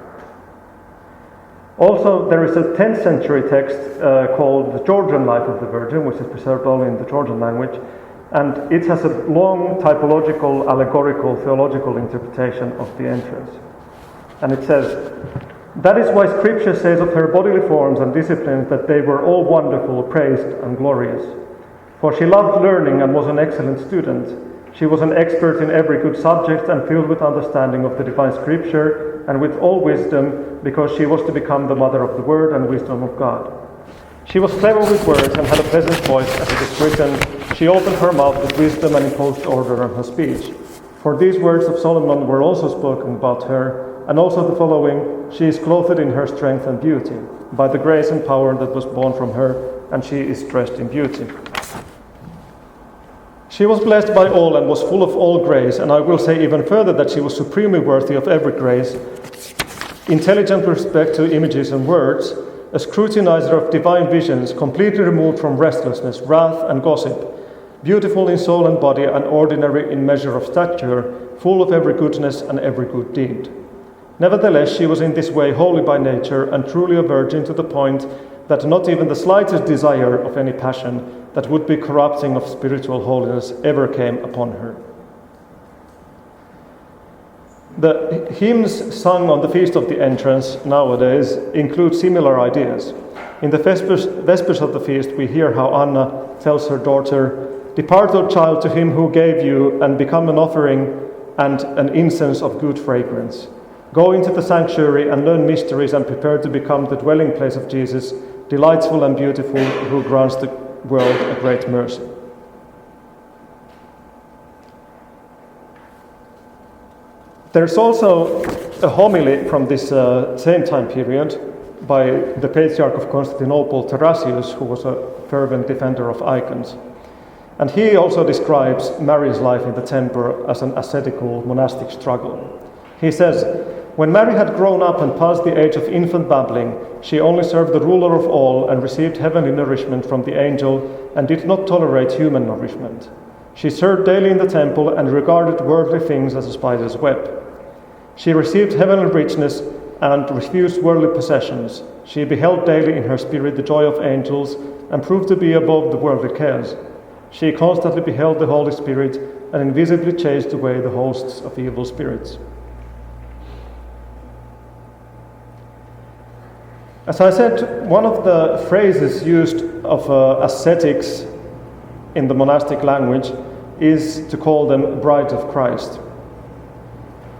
Also, there is a 10th century text called the Georgian Life of the Virgin, which is preserved only in the Georgian language, and it has a long typological, allegorical, theological interpretation of the entrance. And it says, "That is why Scripture says of her bodily forms and disciplines that they were all wonderful, praised, and glorious. For she loved learning and was an excellent student. She was an expert in every good subject and filled with understanding of the divine Scripture and with all wisdom, because she was to become the mother of the Word and wisdom of God. She was clever with words and had a pleasant voice, as it is written, she opened her mouth with wisdom and imposed order on her speech. For these words of Solomon were also spoken about her, and also the following, she is clothed in her strength and beauty, by the grace and power that was born from her, and she is dressed in beauty. She was blessed by all and was full of all grace, and I will say even further that she was supremely worthy of every grace, intelligent with respect to images and words, a scrutinizer of divine visions, completely removed from restlessness, wrath, and gossip, beautiful in soul and body, and ordinary in measure of stature, full of every goodness and every good deed. Nevertheless, she was in this way holy by nature and truly a virgin to the point that not even the slightest desire of any passion that would be corrupting of spiritual holiness ever came upon her." The hymns sung on the Feast of the Entrance nowadays include similar ideas. In the Vespers of the feast, we hear how Anna tells her daughter, "Depart, O child, to him who gave you, and become an offering and an incense of good fragrance. Go into the sanctuary and learn mysteries and prepare to become the dwelling place of Jesus, delightful and beautiful, who grants the world a great mercy." There's also a homily from this same time period by the Patriarch of Constantinople, Athanasius, who was a fervent defender of icons. And he also describes Mary's life in the temple as an ascetical monastic struggle. He says, "When Mary had grown up and passed the age of infant babbling, she only served the ruler of all and received heavenly nourishment from the angel and did not tolerate human nourishment. She served daily in the temple and regarded worldly things as a spider's web. She received heavenly richness and refused worldly possessions. She beheld daily in her spirit the joy of angels and proved to be above the worldly cares. She constantly beheld the Holy Spirit and invisibly chased away the hosts of evil spirits." As I said, one of the phrases used of ascetics in the monastic language is to call them brides of Christ.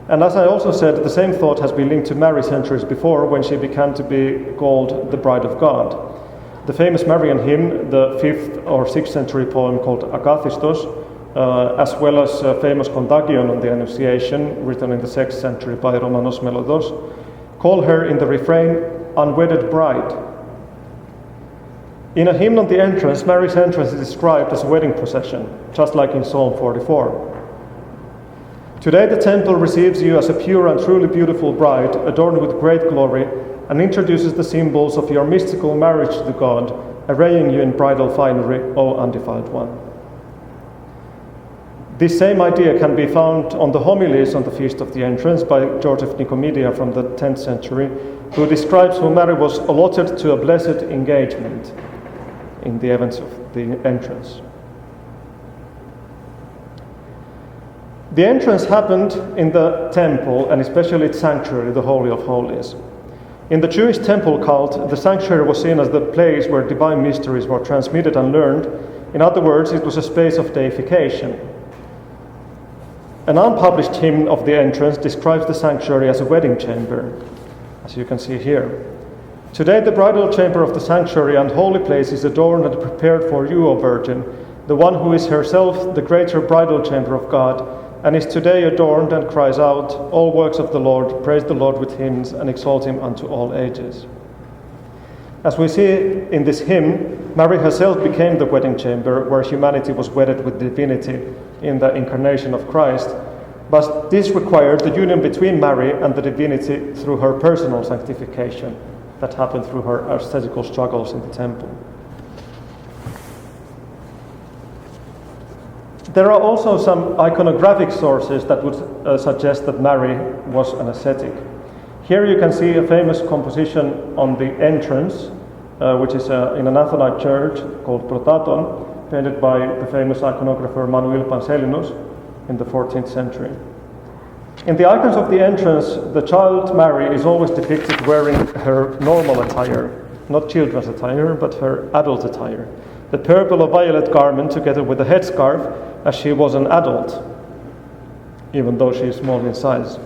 And as I also said, the same thought has been linked to Mary centuries before, when she began to be called the bride of God. The famous Marian hymn, the 5th or 6th century poem called Agathos, as well as a famous contagion on the Annunciation, written in the 6th century by Romanos Melodos, call her in the refrain unwedded bride. In a hymn on the entrance, Mary's entrance is described as a wedding procession, just like in Psalm 44. Today the temple receives you as a pure and truly beautiful bride, adorned with great glory, and introduces the symbols of your mystical marriage to God, arraying you in bridal finery, O undefiled one. This same idea can be found on the homilies on the Feast of the Entrance by George of Nicomedia from the 10th century, who describes how Mary was allotted to a blessed engagement in the events of the entrance. The entrance happened in the temple, and especially its sanctuary, the Holy of Holies. In the Jewish temple cult, the sanctuary was seen as the place where divine mysteries were transmitted and learned. In other words, it was a space of deification. An unpublished hymn of the entrance describes the sanctuary as a wedding chamber, as you can see here. Today the bridal chamber of the sanctuary and holy place is adorned and prepared for you, O Virgin, the one who is herself the greater bridal chamber of God, and is today adorned and cries out, "All works of the Lord, praise the Lord with hymns, and exalt him unto all ages." As we see in this hymn, Mary herself became the wedding chamber where humanity was wedded with divinity in the incarnation of Christ, but this required the union between Mary and the divinity through her personal sanctification that happened through her ascetical struggles in the temple. There are also some iconographic sources that would suggest that Mary was an ascetic. Here you can see a famous composition on the entrance, which is in an Athonite church called Protaton, painted by the famous iconographer Manuel Panselinus in the 14th century. In the icons of the entrance, the child Mary is always depicted wearing her normal attire, not children's attire, but her adult attire. The purple or violet garment together with a headscarf, as she was an adult, even though she is small in size.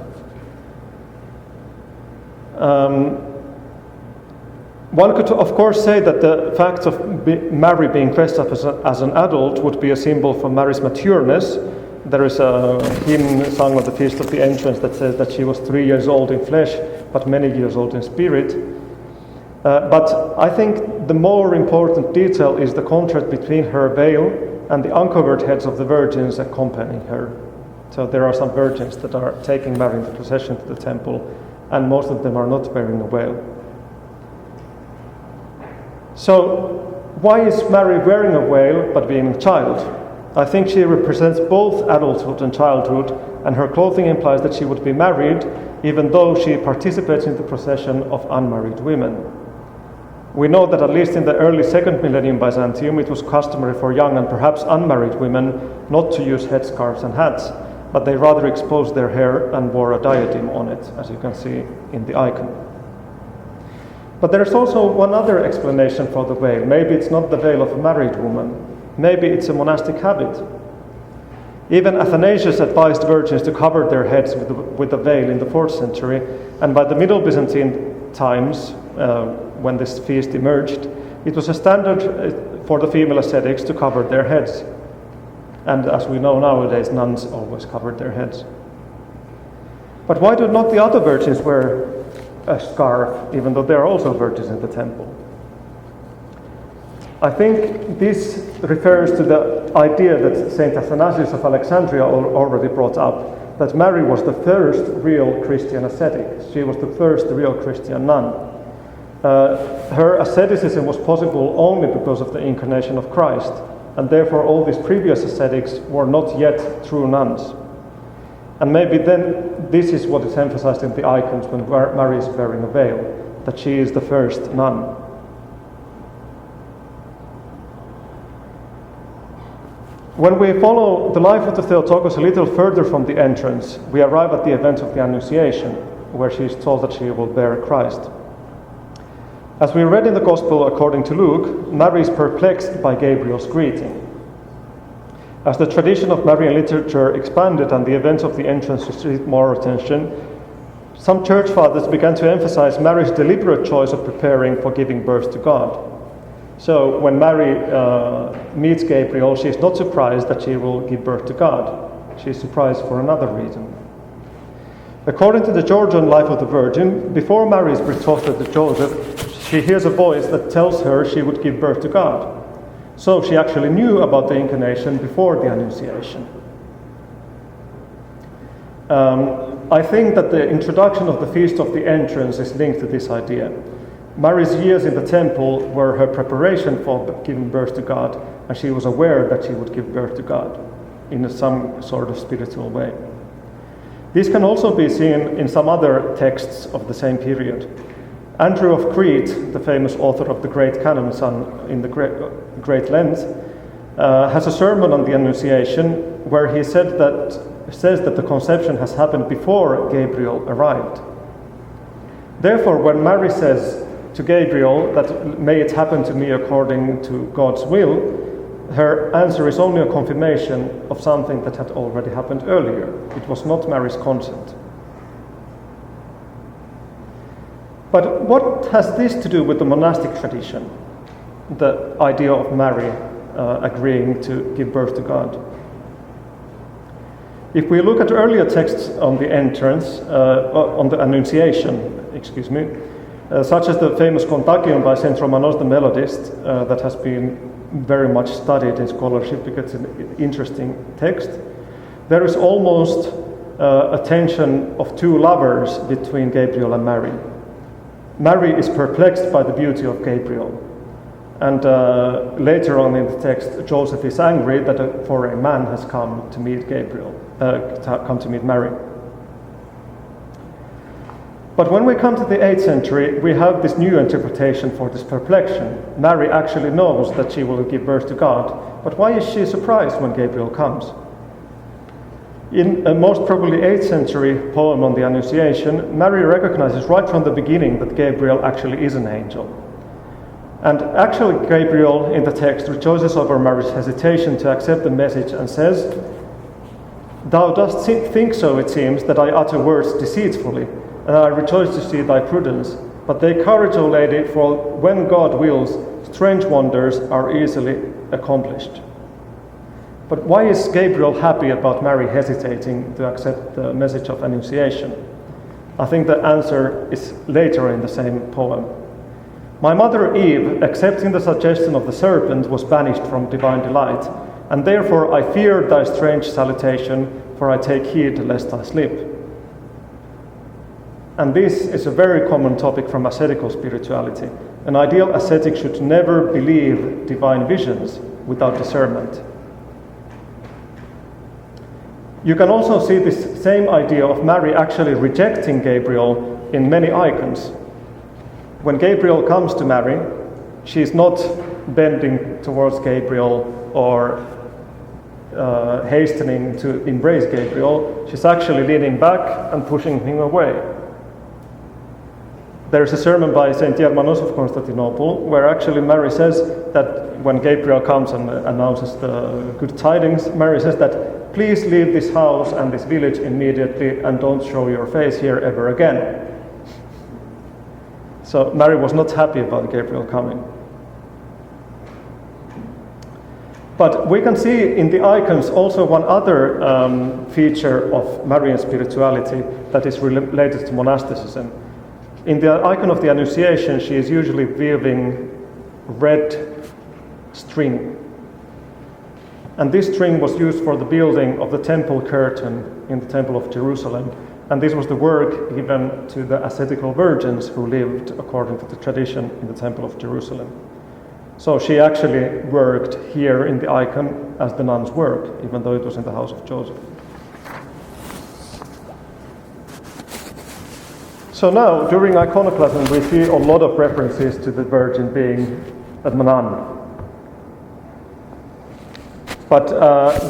One could, of course, say that the fact of Mary being dressed up as an adult would be a symbol for Mary's matureness. There is a hymn sung on the Feast of the Entrance that says that she was 3 years old in flesh, but many years old in spirit. But I think the more important detail is the contrast between her veil and the uncovered heads of the virgins accompanying her. So there are some virgins that are taking Mary in the procession to the temple, and most of them are not wearing a veil. So why is Mary wearing a veil but being a child? I think she represents both adulthood and childhood, and her clothing implies that she would be married, even though she participates in the procession of unmarried women. We know that at least in the early 2nd millennium Byzantium, it was customary for young and perhaps unmarried women not to use headscarves and hats, but they rather exposed their hair and wore a diadem on it, as you can see in the icon. But there's also one other explanation for the veil. Maybe it's not the veil of a married woman. Maybe it's a monastic habit. Even Athanasius advised virgins to cover their heads with a veil in the 4th century, and by the Middle Byzantine times, when this feast emerged, it was a standard for the female ascetics to cover their heads. And as we know nowadays, nuns always covered their heads. But why do not the other virgins wear a scarf, even though they are also virgins in the temple? I think this refers to the idea that Saint Athanasius of Alexandria already brought up, that Mary was the first real Christian ascetic. She was the first real Christian nun. Her asceticism was possible only because of the incarnation of Christ, and therefore all these previous ascetics were not yet true nuns. And maybe then this is what is emphasized in the icons when Mary is wearing a veil, that she is the first nun. When we follow the life of the Theotokos a little further from the entrance, we arrive at the event of the Annunciation, where she is told that she will bear Christ. As we read in the Gospel according to Luke, Mary is perplexed by Gabriel's greeting. As the tradition of Marian literature expanded and the events of the entrance received more attention, some church fathers began to emphasize Mary's deliberate choice of preparing for giving birth to God. So when Mary meets Gabriel, she is not surprised that she will give birth to God. She is surprised for another reason. According to the Georgian life of the Virgin, before Mary is betrothed to Joseph, she hears a voice that tells her she would give birth to God. So she actually knew about the incarnation before the Annunciation. I think that the introduction of the Feast of the Entrance is linked to this idea. Mary's years in the temple were her preparation for giving birth to God, and she was aware that she would give birth to God in some sort of spiritual way. This can also be seen in some other texts of the same period. Andrew of Crete, the famous author of the Great Canon in the Great Lent, has a sermon on the Annunciation where he says that the conception has happened before Gabriel arrived. Therefore, when Mary says to Gabriel that may it happen to me according to God's will, her answer is only a confirmation of something that had already happened earlier. It was not Mary's consent. But what has this to do with the monastic tradition, the idea of Mary agreeing to give birth to God? If we look at earlier texts on the entrance, on the Annunciation, such as the famous Kontakion by St. Romanos the Melodist, that has been very much studied in scholarship because it's an interesting text, there is almost a tension of two lovers between Gabriel and Mary. Mary is perplexed by the beauty of Gabriel, And later on in the text, Joseph is angry that a foreign man has come to meet Mary. But when we come to the 8th century, we have this new interpretation for this perplexion. Mary actually knows that she will give birth to God, but why is she surprised when Gabriel comes? In a most probably 8th century poem on the Annunciation, Mary recognizes right from the beginning that Gabriel actually is an angel. And actually, Gabriel in the text rejoices over Mary's hesitation to accept the message and says, "Thou dost think so, it seems, that I utter words deceitfully, and I rejoice to see thy prudence. But take courage, O lady, for when God wills, strange wonders are easily accomplished." But why is Gabriel happy about Mary hesitating to accept the message of Annunciation? I think the answer is later in the same poem. "My mother Eve, accepting the suggestion of the serpent, was banished from divine delight, and therefore I fear thy strange salutation, for I take heed lest I slip." And this is a very common topic from ascetical spirituality. An ideal ascetic should never believe divine visions without discernment. You can also see this same idea of Mary actually rejecting Gabriel in many icons. When Gabriel comes to Mary, she is not bending towards Gabriel or hastening to embrace Gabriel. She's actually leaning back and pushing him away. There's a sermon by St. Germanos of Constantinople where actually Mary says that when Gabriel comes and announces the good tidings, Mary says that, "Please leave this house and this village immediately and don't show your face here ever again." So Mary was not happy about Gabriel coming. But we can see in the icons also one other feature of Marian spirituality that is related to monasticism. In the icon of the Annunciation, she is usually weaving red string. And this string was used for the building of the temple curtain in the Temple of Jerusalem. And this was the work given to the ascetical virgins who lived according to the tradition in the Temple of Jerusalem. So she actually worked here in the icon as the nuns work, even though it was in the house of Joseph. So now, during iconoclasm, we see a lot of references to the Virgin being a nun. But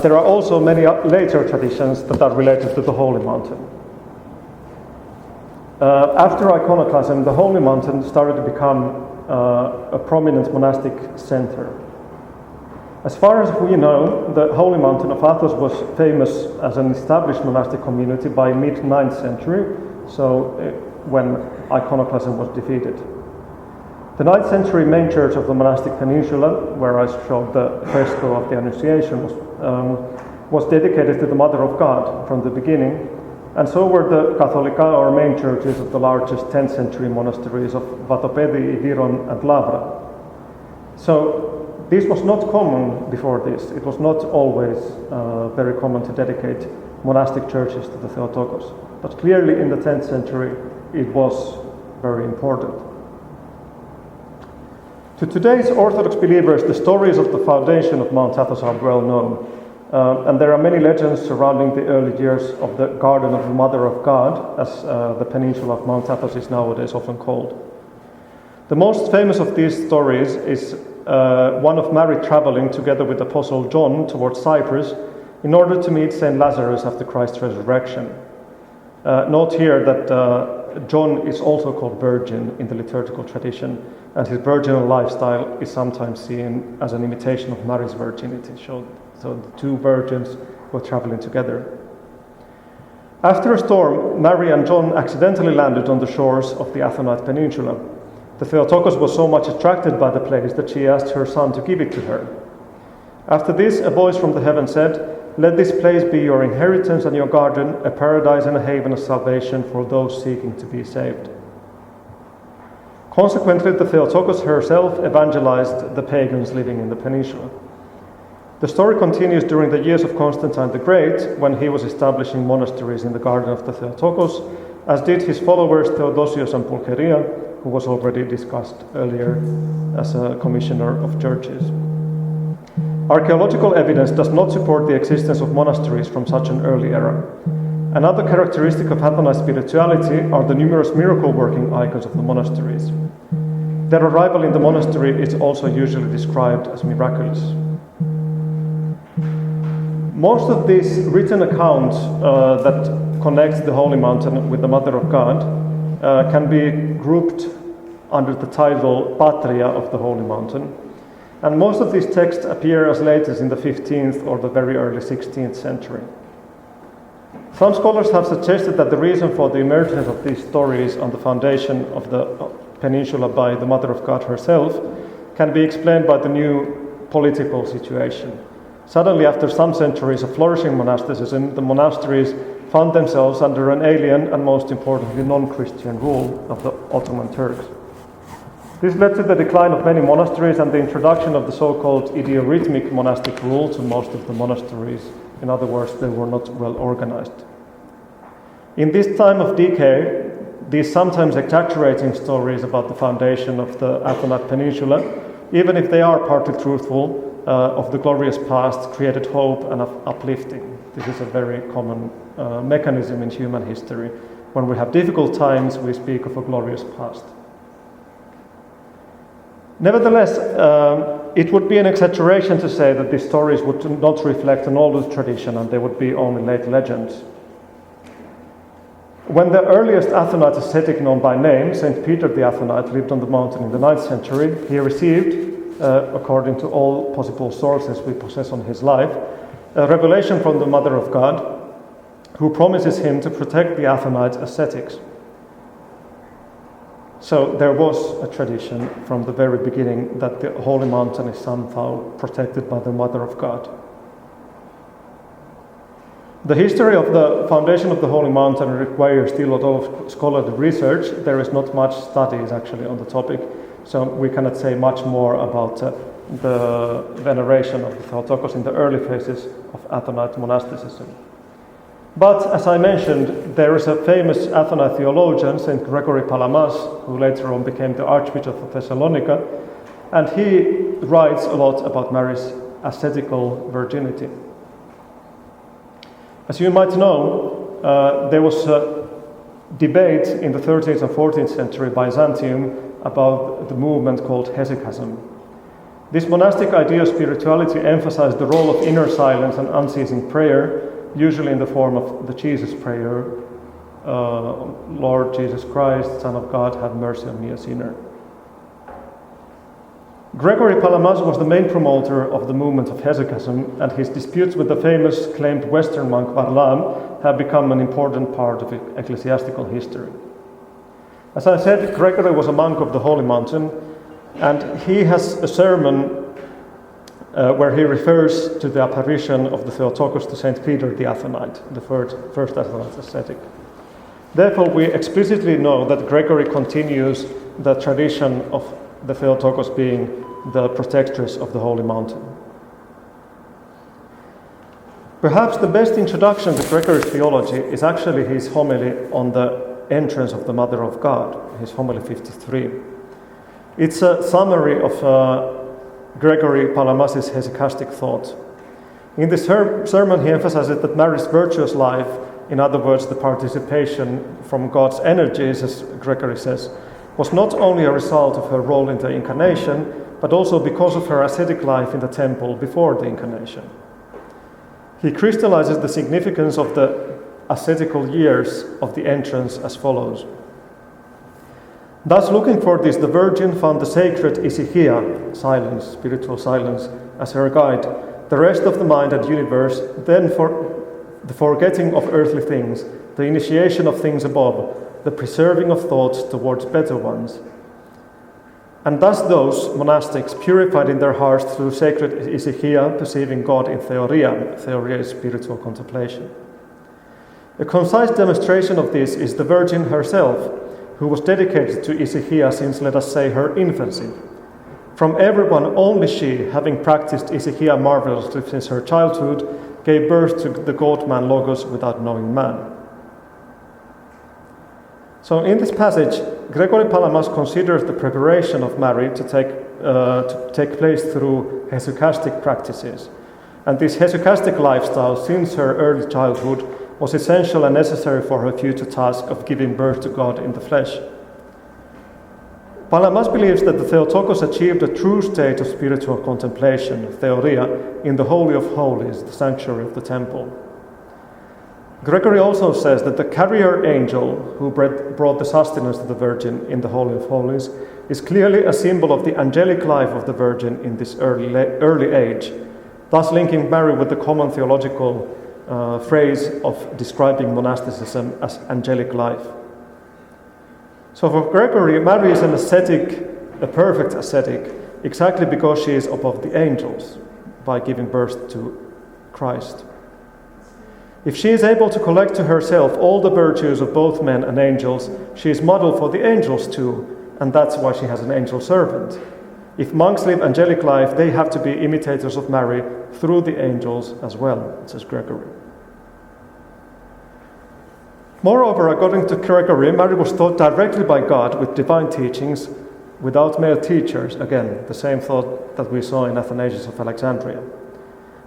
there are also many later traditions that are related to the Holy Mountain. After iconoclasm, the Holy Mountain started to become a prominent monastic center. As far as we know, the Holy Mountain of Athos was famous as an established monastic community by mid-9th century, so when iconoclasm was defeated. The 9th century main church of the monastic peninsula, where I showed the fresco of the Annunciation, was dedicated to the Mother of God from the beginning, and so were the Catholica, or main churches of the largest 10th century monasteries of Vatopedi, Igiron, and Lavra. So this was not common before this. It was not always very common to dedicate monastic churches to the Theotokos. But clearly in the 10th century, it was very important. To today's Orthodox believers, the stories of the foundation of Mount Athos are well known. And there are many legends surrounding the early years of the Garden of the Mother of God, as the peninsula of Mount Athos is nowadays often called. The most famous of these stories is one of Mary traveling together with Apostle John towards Cyprus in order to meet St. Lazarus after Christ's resurrection. Note here that John is also called virgin in the liturgical tradition, and his virginal lifestyle is sometimes seen as an imitation of Mary's virginity. So the two virgins were traveling together. After a storm, Mary and John accidentally landed on the shores of the Athonite Peninsula. The Theotokos was so much attracted by the place that she asked her son to give it to her. After this, a voice from the heaven said, "Let this place be your inheritance and your garden, a paradise and a haven of salvation for those seeking to be saved." Consequently, the Theotokos herself evangelized the pagans living in the peninsula. The story continues during the years of Constantine the Great, when he was establishing monasteries in the garden of the Theotokos, as did his followers Theodosius and Pulcheria, who was already discussed earlier as a commissioner of churches. Archaeological evidence does not support the existence of monasteries from such an early era. Another characteristic of Athonite spirituality are the numerous miracle-working icons of the monasteries. Their arrival in the monastery is also usually described as miraculous. Most of these written accounts that connect the Holy Mountain with the Mother of God can be grouped under the title Patria of the Holy Mountain. And most of these texts appear as late as in the 15th or the very early 16th century. Some scholars have suggested that the reason for the emergence of these stories on the foundation of the peninsula by the Mother of God herself can be explained by the new political situation. Suddenly, after some centuries of flourishing monasticism, the monasteries found themselves under an alien and, most importantly, non-Christian rule of the Ottoman Turks. This led to the decline of many monasteries and the introduction of the so-called idiorhythmic monastic rule to most of the monasteries. In other words, they were not well organized. In this time of decay, these sometimes exaggerating stories about the foundation of the Athanate Peninsula, even if they are partly truthful, of the glorious past, created hope and uplifting. This is a very common mechanism in human history. When we have difficult times, we speak of a glorious past. Nevertheless, it would be an exaggeration to say that these stories would not reflect an older tradition and they would be only late legends. When the earliest Athonite ascetic known by name, St. Peter the Athonite, lived on the mountain in the 9th century, he received, according to all possible sources we possess on his life, a revelation from the Mother of God, who promises him to protect the Athonite ascetics. So there was a tradition from the very beginning that the Holy Mountain is somehow protected by the Mother of God. The history of the foundation of the Holy Mountain requires still a lot of scholarly research. There is not much studies actually on the topic, so we cannot say much more about the veneration of the Theotokos in the early phases of Athonite monasticism. But, as I mentioned, there is a famous Athonite theologian, St. Gregory Palamas, who later on became the Archbishop of Thessalonica, and he writes a lot about Mary's ascetical virginity. As you might know, there was a debate in the 13th and 14th century Byzantium about the movement called Hesychasm. This monastic idea of spirituality emphasized the role of inner silence and unceasing prayer, usually in the form of the Jesus prayer, Lord Jesus Christ, Son of God, have mercy on me, a sinner. Gregory Palamas was the main promoter of the movement of Hesychasm, and his disputes with the famous claimed Western monk Varlam have become an important part of ecclesiastical history. As I said, Gregory was a monk of the Holy Mountain, and he has a sermon where he refers to the apparition of the Theotokos to St. Peter the Athonite, the first Athonite ascetic. Therefore, we explicitly know that Gregory continues the tradition of the Theotokos being the protectress of the Holy Mountain. Perhaps the best introduction to Gregory's theology is actually his homily on the entrance of the Mother of God, his homily 53. It's a summary of Gregory Palamas' hesychastic thought. In this sermon, he emphasizes that Mary's virtuous life, in other words, the participation from God's energies, as Gregory says, was not only a result of her role in the Incarnation, but also because of her ascetic life in the temple before the Incarnation. He crystallizes the significance of the ascetical years of the entrance as follows. Thus, looking for this, the Virgin found the sacred ησυχία, silence, spiritual silence, as her guide, the rest of the mind and universe, then for the forgetting of earthly things, the initiation of things above, the preserving of thoughts towards better ones. And thus those monastics, purified in their hearts through sacred ησυχία, perceiving God in theoria. Theoria is spiritual contemplation. A concise demonstration of this is the Virgin herself, who was dedicated to ησυχία since, let us say, her infancy. From everyone, only she, having practiced ησυχία marvelously since her childhood, gave birth to the God-man Logos without knowing man. So in this passage, Gregory Palamas considers the preparation of Mary to take place through hesychastic practices. And this hesychastic lifestyle, since her early childhood, was essential and necessary for her future task of giving birth to God in the flesh. Palamas believes that the Theotokos achieved a true state of spiritual contemplation, theoria, in the Holy of Holies, the sanctuary of the temple. Gregory also says that the carrier angel who brought the sustenance to the Virgin in the Holy of Holies is clearly a symbol of the angelic life of the Virgin in this early age, thus linking Mary with the common theological phrase of describing monasticism as angelic life. So for Gregory, Mary is an ascetic, a perfect ascetic, exactly because she is above the angels by giving birth to Christ. If she is able to collect to herself all the virtues of both men and angels, she is model for the angels too, and that's why she has an angel servant. If monks live angelic life, they have to be imitators of Mary through the angels as well, says Gregory. Moreover, according to Gregory, Mary was taught directly by God with divine teachings, without male teachers, again, the same thought that we saw in Athanasius of Alexandria,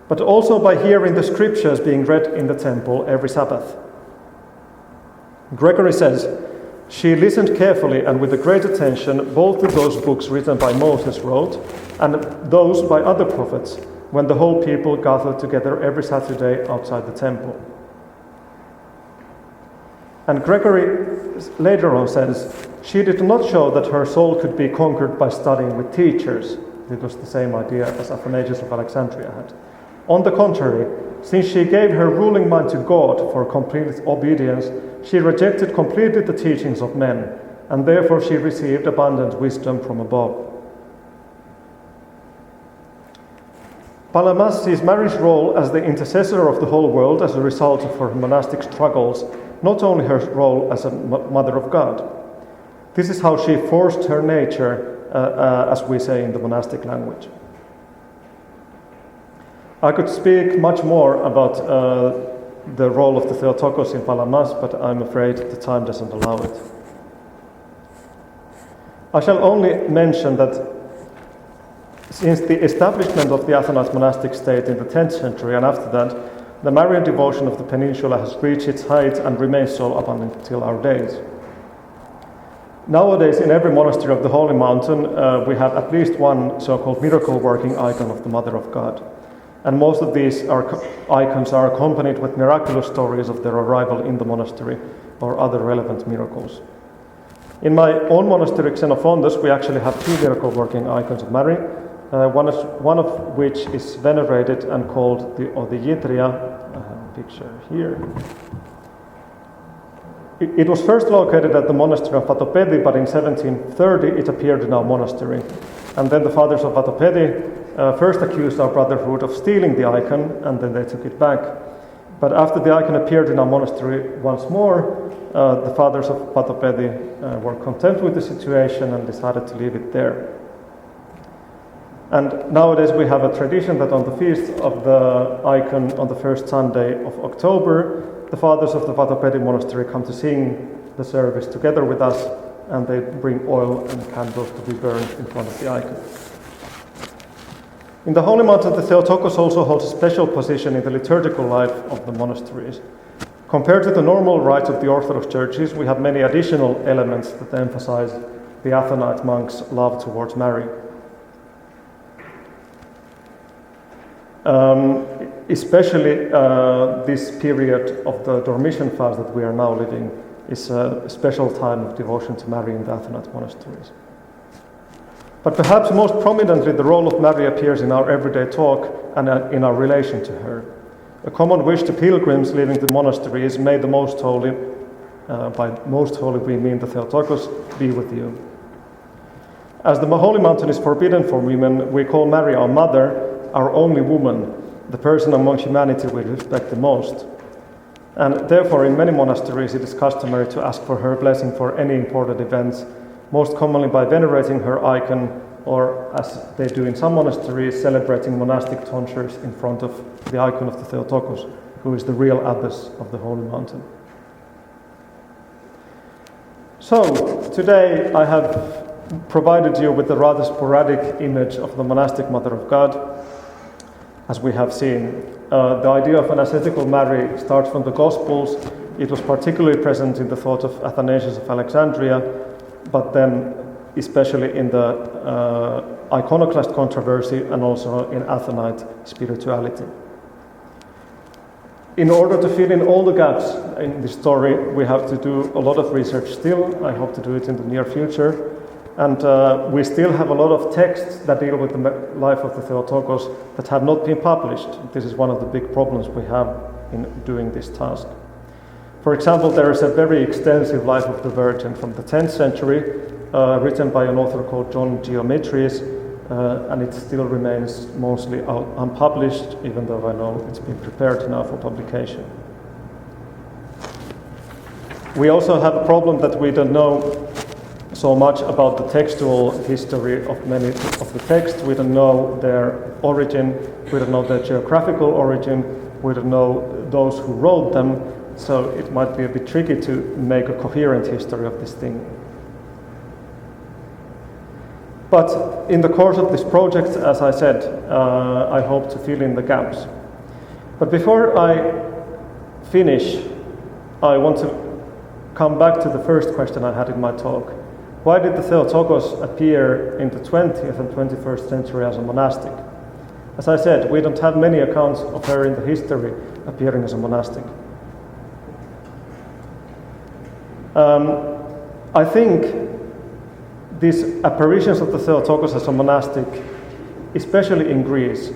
but also by hearing the scriptures being read in the temple every Sabbath. Gregory says, she listened carefully and with a great attention both to those books written by Moses wrote and those by other prophets, when the whole people gathered together every Saturday outside the temple. And Gregory later on says, she did not show that her soul could be conquered by studying with teachers. It was the same idea as Athanasius of Alexandria had. On the contrary, since she gave her ruling mind to God for complete obedience, she rejected completely the teachings of men, and therefore she received abundant wisdom from above. Palamas sees Mary's role as the intercessor of the whole world as a result of her monastic struggles, not only her role as a mother of God. This is how she forced her nature, as we say in the monastic language. I could speak much more about the role of the Theotokos in Palamas, but I'm afraid the time doesn't allow it. I shall only mention that since the establishment of the Athanite monastic state in the 10th century and after that, the Marian devotion of the peninsula has reached its height and remains so up until our days. Nowadays, in every monastery of the Holy Mountain, we have at least one so-called miracle-working icon of the Mother of God. And most of these icons are accompanied with miraculous stories of their arrival in the monastery or other relevant miracles. In my own monastery, Xenophontus, we actually have two miracle-working icons of Mary, one of which is venerated and called the Yitria. I have a picture here. It was first located at the monastery of Vatopedi, but in 1730 it appeared in our monastery. And then the fathers of Vatopedi first accused our brotherhood of stealing the icon, and then they took it back. But after the icon appeared in our monastery once more, the fathers of Vatopedi were content with the situation and decided to leave it there. And nowadays we have a tradition that on the feast of the icon on the first Sunday of October, the fathers of the Vatopedi monastery come to sing the service together with us, and they bring oil and candles to be burned in front of the icon. In the Holy Mountain, the Theotokos also holds a special position in the liturgical life of the monasteries. Compared to the normal rites of the Orthodox churches, we have many additional elements that emphasize the Athanite monks' love towards Mary. Especially this period of the Dormition fast that we are now living is a special time of devotion to Mary in the Athanite monasteries. But perhaps most prominently, the role of Mary appears in our everyday talk and in our relation to her. A common wish to pilgrims leaving the monastery is, may the most holy, by most holy we mean the Theotokos, be with you. As the Holy Mountain is forbidden for women, we call Mary our mother, our only woman, the person among humanity we respect the most. And therefore, in many monasteries, it is customary to ask for her blessing for any important events, most commonly by venerating her icon, or as they do in some monasteries, celebrating monastic tonsures in front of the icon of the Theotokos, who is the real abbess of the Holy Mountain. So, today I have provided you with a rather sporadic image of the monastic Mother of God, as we have seen. The idea of an ascetical Mary starts from the Gospels. It was particularly present in the thought of Athanasius of Alexandria, but then especially in the iconoclast controversy and also in Athonite spirituality. In order to fill in all the gaps in the story, we have to do a lot of research still. I hope to do it in the near future. And we still have a lot of texts that deal with the life of the Theotokos that have not been published. This is one of the big problems we have in doing this task. For example, there is a very extensive life of the Virgin from the 10th century, written by an author called John Geometres, and it still remains mostly unpublished, even though I know it's been prepared now for publication. We also have a problem that we don't know so much about the textual history of many of the texts. We don't know their origin, we don't know their geographical origin, we don't know those who wrote them, so it might be a bit tricky to make a coherent history of this thing. But in the course of this project, as I said, I hope to fill in the gaps. But before I finish, I want to come back to the first question I had in my talk. Why did the Theotokos appear in the 20th and 21st century as a monastic? As I said, we don't have many accounts of her in the history appearing as a monastic. I think these apparitions of the Theotokos as a monastic, especially in Greece,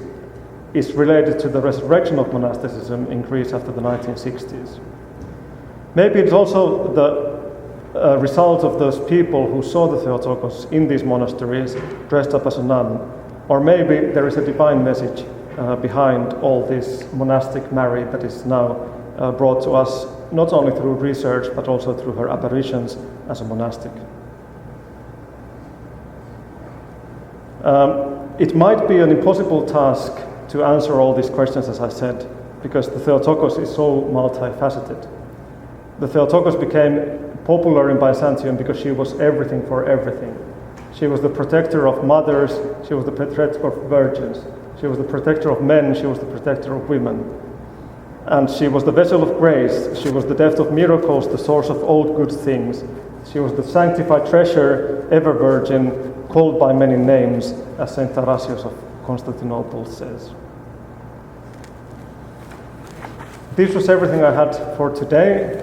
is related to the resurrection of monasticism in Greece after the 1960s. Maybe it's also the result of those people who saw the Theotokos in these monasteries dressed up as a nun, or maybe there is a divine message behind all this monastic Mary that is now brought to us not only through research but also through her apparitions as a monastic. It might be an impossible task to answer all these questions, as I said, because the Theotokos is so multifaceted. The Theotokos became popular in Byzantium because she was everything for everything. She was the protector of mothers, she was the protector of virgins, she was the protector of men, she was the protector of women. And she was the vessel of grace, she was the depth of miracles, the source of all good things. She was the sanctified treasure, ever virgin, called by many names, as Saint Athanasius of Constantinople says. This was everything I had for today.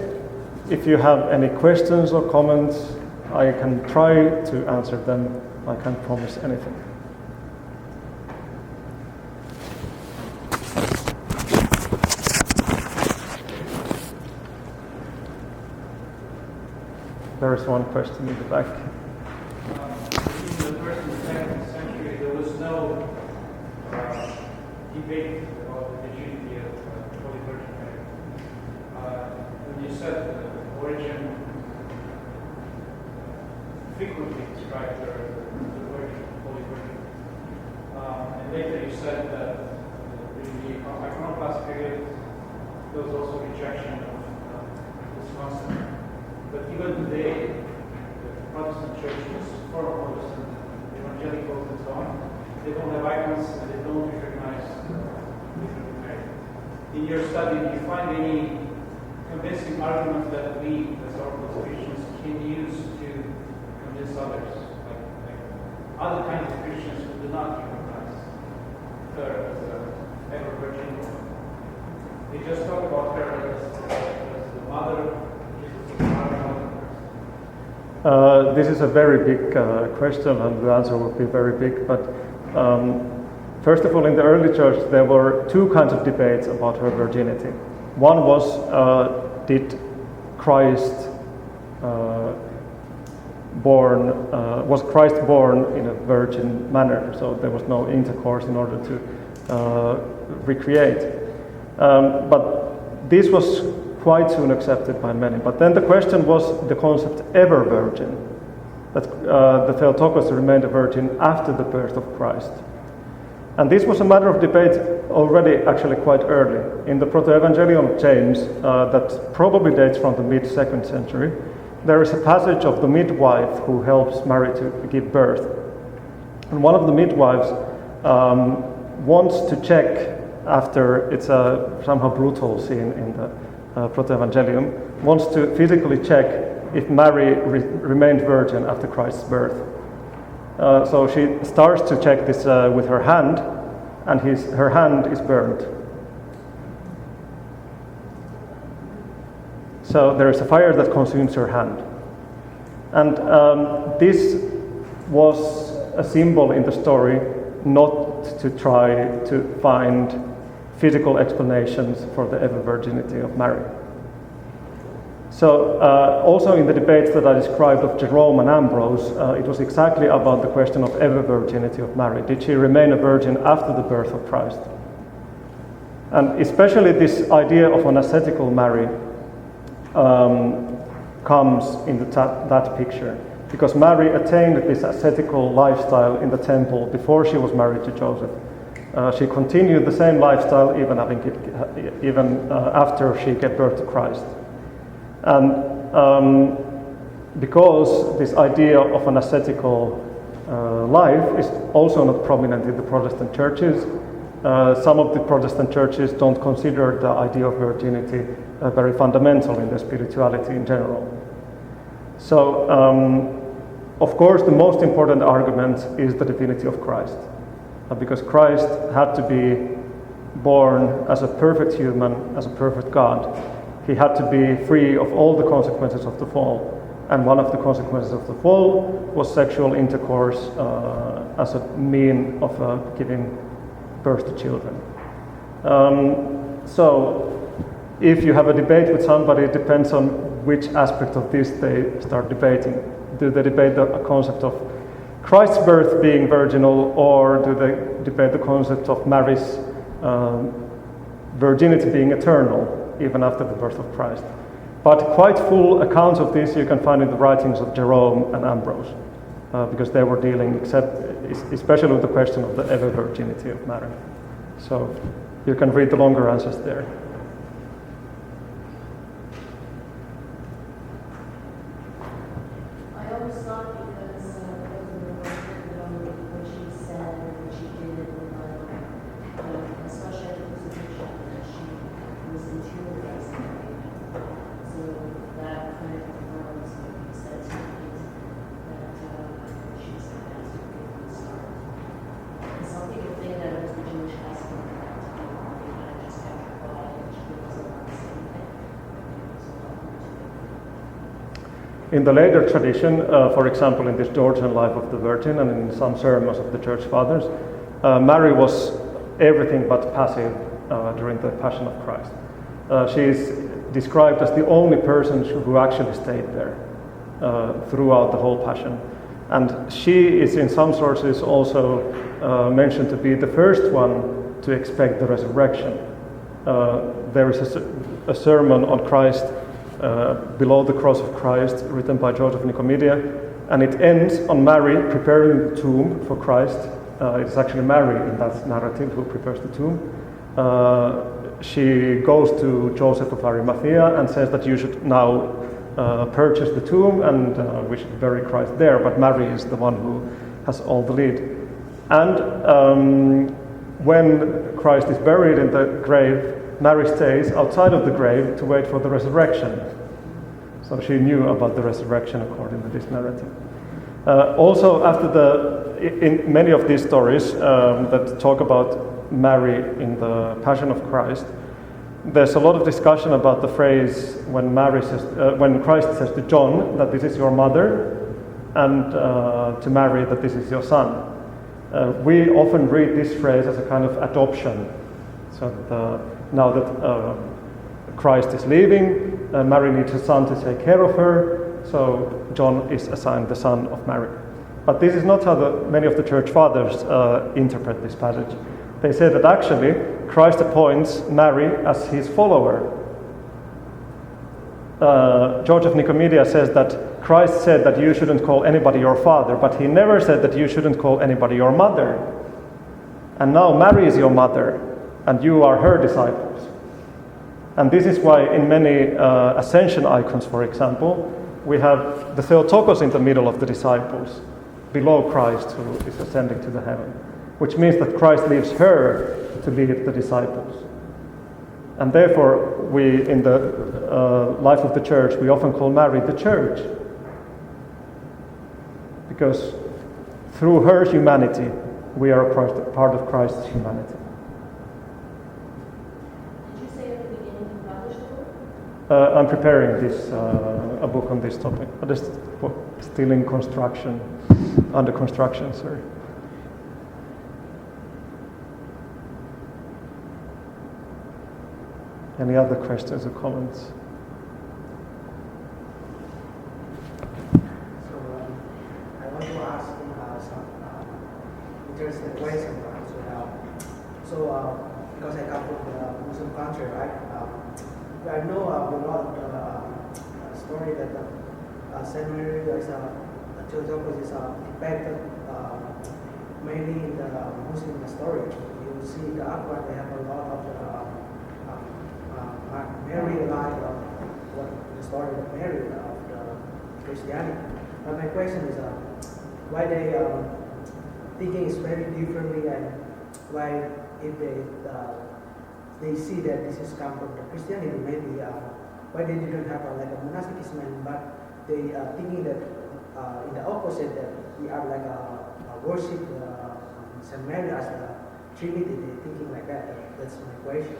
If you have any questions or comments, I can try to answer them. I can't promise anything. There is one question in the back. In the first and second century, there was no debate about the divinity of Holy Virgin Mary. When you said the origin frequently described her as the Virgin, Holy Virgin, and later you said that in the iconoclast period there was also rejection of this concept. But even today, the Protestant churches, for Protestant evangelicals and so on, they don't have icons and they don't recognize the Virgin Mary. In your study, do you find any convincing argument that we, as Orthodox Christians, can use to convince others, like other kinds of Christians who do not recognize her as a ever virgin? They just talk about her as the mother. This is a very big question, and the answer would be very big. But first of all, in the early church, there were two kinds of debates about her virginity. One was, did Christ was Christ born in a virgin manner? So there was no intercourse in order to recreate. But this was quite soon accepted by many. But then the question was the concept ever virgin, that the Theotokos remained a virgin after the birth of Christ. And this was a matter of debate already actually quite early. In the Proto-Evangelium of James, that probably dates from the mid-2nd century, there is a passage of the midwife who helps Mary to give birth. And one of the midwives wants to check, after it's a somehow brutal scene in the Proto-Evangelium, wants to physically check if Mary remained virgin after Christ's birth. So she starts to check this with her hand, and her hand is burned. So there is a fire that consumes her hand. And this was a symbol in the story, not to try to find physical explanations for the ever-virginity of Mary. So also in the debates that I described of Jerome and Ambrose, it was exactly about the question of ever-virginity of Mary. Did she remain a virgin after the birth of Christ? And especially this idea of an ascetical Mary comes in that picture, because Mary attained this ascetical lifestyle in the temple before she was married to Joseph. She continued the same lifestyle even after she gave birth to Christ. And because this idea of an ascetical life is also not prominent in the Protestant churches, some of the Protestant churches don't consider the idea of virginity very fundamental in their spirituality in general. So, of course, the most important argument is the divinity of Christ, because Christ had to be born as a perfect human, as a perfect God. He had to be free of all the consequences of the fall, and one of the consequences of the fall was sexual intercourse as a mean of giving birth to children. So, if you have a debate with somebody, it depends on which aspect of this they start debating. Do they debate the concept of Christ's birth being virginal, or do they debate the concept of Mary's virginity being eternal, even after the birth of Christ? But quite full accounts of this you can find in the writings of Jerome and Ambrose, because they were dealing especially with the question of the ever-virginity of Mary. So you can read the longer answers there. In the later tradition, for example, in this Georgian life of the Virgin and in some sermons of the Church Fathers, Mary was everything but passive during the Passion of Christ. She is described as the only person who actually stayed there throughout the whole Passion. And she is in some sources also mentioned to be the first one to expect the resurrection. There is a sermon on Christ below the cross of Christ, written by George of Nicomedia, and it ends on Mary preparing the tomb for Christ. It's actually Mary in that narrative who prepares the tomb. She goes to Joseph of Arimathea and says that you should now purchase the tomb and we should bury Christ there, but Mary is the one who has all the lead. And when Christ is buried in the grave, Mary stays outside of the grave to wait for the resurrection. So she knew about the resurrection according to this narrative. Also, in many of these stories that talk about Mary in the Passion of Christ, there's a lot of discussion about the phrase when Christ says to John that this is your mother, and to Mary that this is your son. We often read this phrase as a kind of adoption. So that now that Christ is leaving, Mary needs a son to take care of her, so John is assigned the son of Mary. But this is not how many of the church fathers interpret this passage. They say that actually Christ appoints Mary as his follower. George of Nicomedia says that Christ said that you shouldn't call anybody your father, but he never said that you shouldn't call anybody your mother. And now Mary is your mother, and you are her disciples. And this is why in many ascension icons, for example, we have the Theotokos in the middle of the disciples, below Christ, who is ascending to the heaven, which means that Christ leaves her to lead the disciples. And therefore, we, in the life of the church, we often call Mary the church, because through her humanity, we are a part of Christ's humanity. Did you say at the beginning you published the book? I'm preparing a book on this topic, but it's still in construction, under construction, sorry. Any other questions or comments? So I want to ask some interesting question. Because I come from the Muslim country, right? I know a lot of the story that Saint Mary Theotokos is depicted mainly in the Muslim story. You see the Akbar, they have a lot of Mary like what the story of Mary of the Christianity. But my question is why they thinking is very differently, and why if they see that this is come from the Christianity, maybe why they didn't have like a monasticism, but they thinking that in the opposite, that we are like a worship Saint Mary as the Trinity. They thinking like that. That's my question.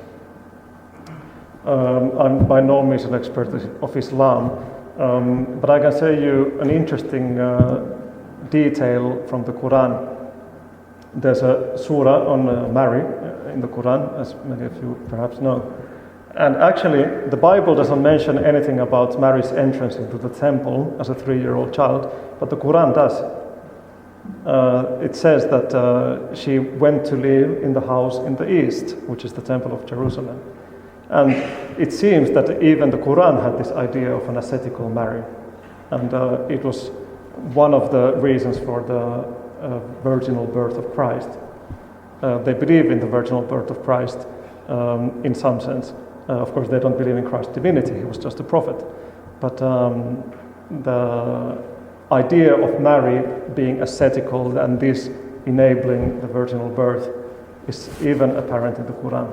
I'm by no means an expert of Islam, but I can say you an interesting detail from the Quran. There's a surah on Mary in the Quran, as many of you perhaps know. And actually, the Bible doesn't mention anything about Mary's entrance into the temple as a 3-year-old child, but the Quran does. It says that she went to live in the house in the east, which is the temple of Jerusalem. And it seems that even the Quran had this idea of an ascetical Mary. And it was one of the reasons for the virginal birth of Christ. They believe in the virginal birth of Christ in some sense. Of course, they don't believe in Christ's divinity. He was just a prophet. But the idea of Mary being ascetical and this enabling the virginal birth is even apparent in the Quran.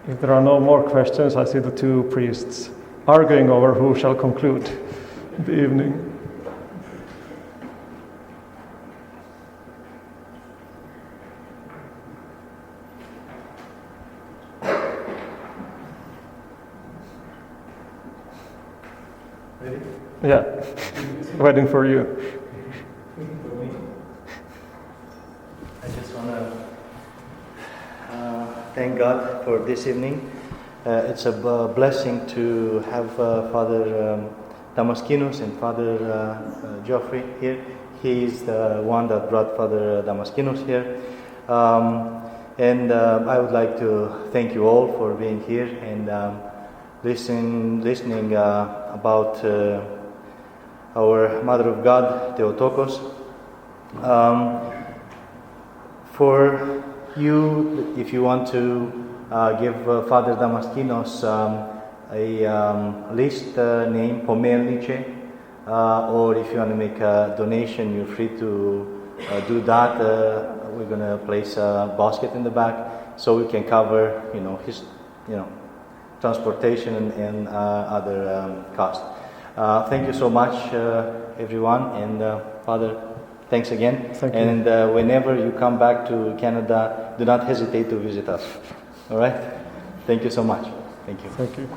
If there are no more questions, I see the two priests arguing over who shall conclude the evening. Ready? Yeah, waiting for you. I just want to thank God for this evening. It's a blessing to have Father Damaskinos and Father Geoffrey here. He's the one that brought Father Damaskinos here. And I would like to thank you all for being here and listening about our Mother of God, Theotokos. For you, if you want to give Father Damaskinos a list name, Pomelnice, or if you want to make a donation, you're free to do that. We're going to place a basket in the back so we can cover, his, transportation and other costs. Thank you so much, everyone, and Father, thanks again. Thank you. And whenever you come back to Canada, do not hesitate to visit us. All right? Thank you so much. Thank you. Thank you.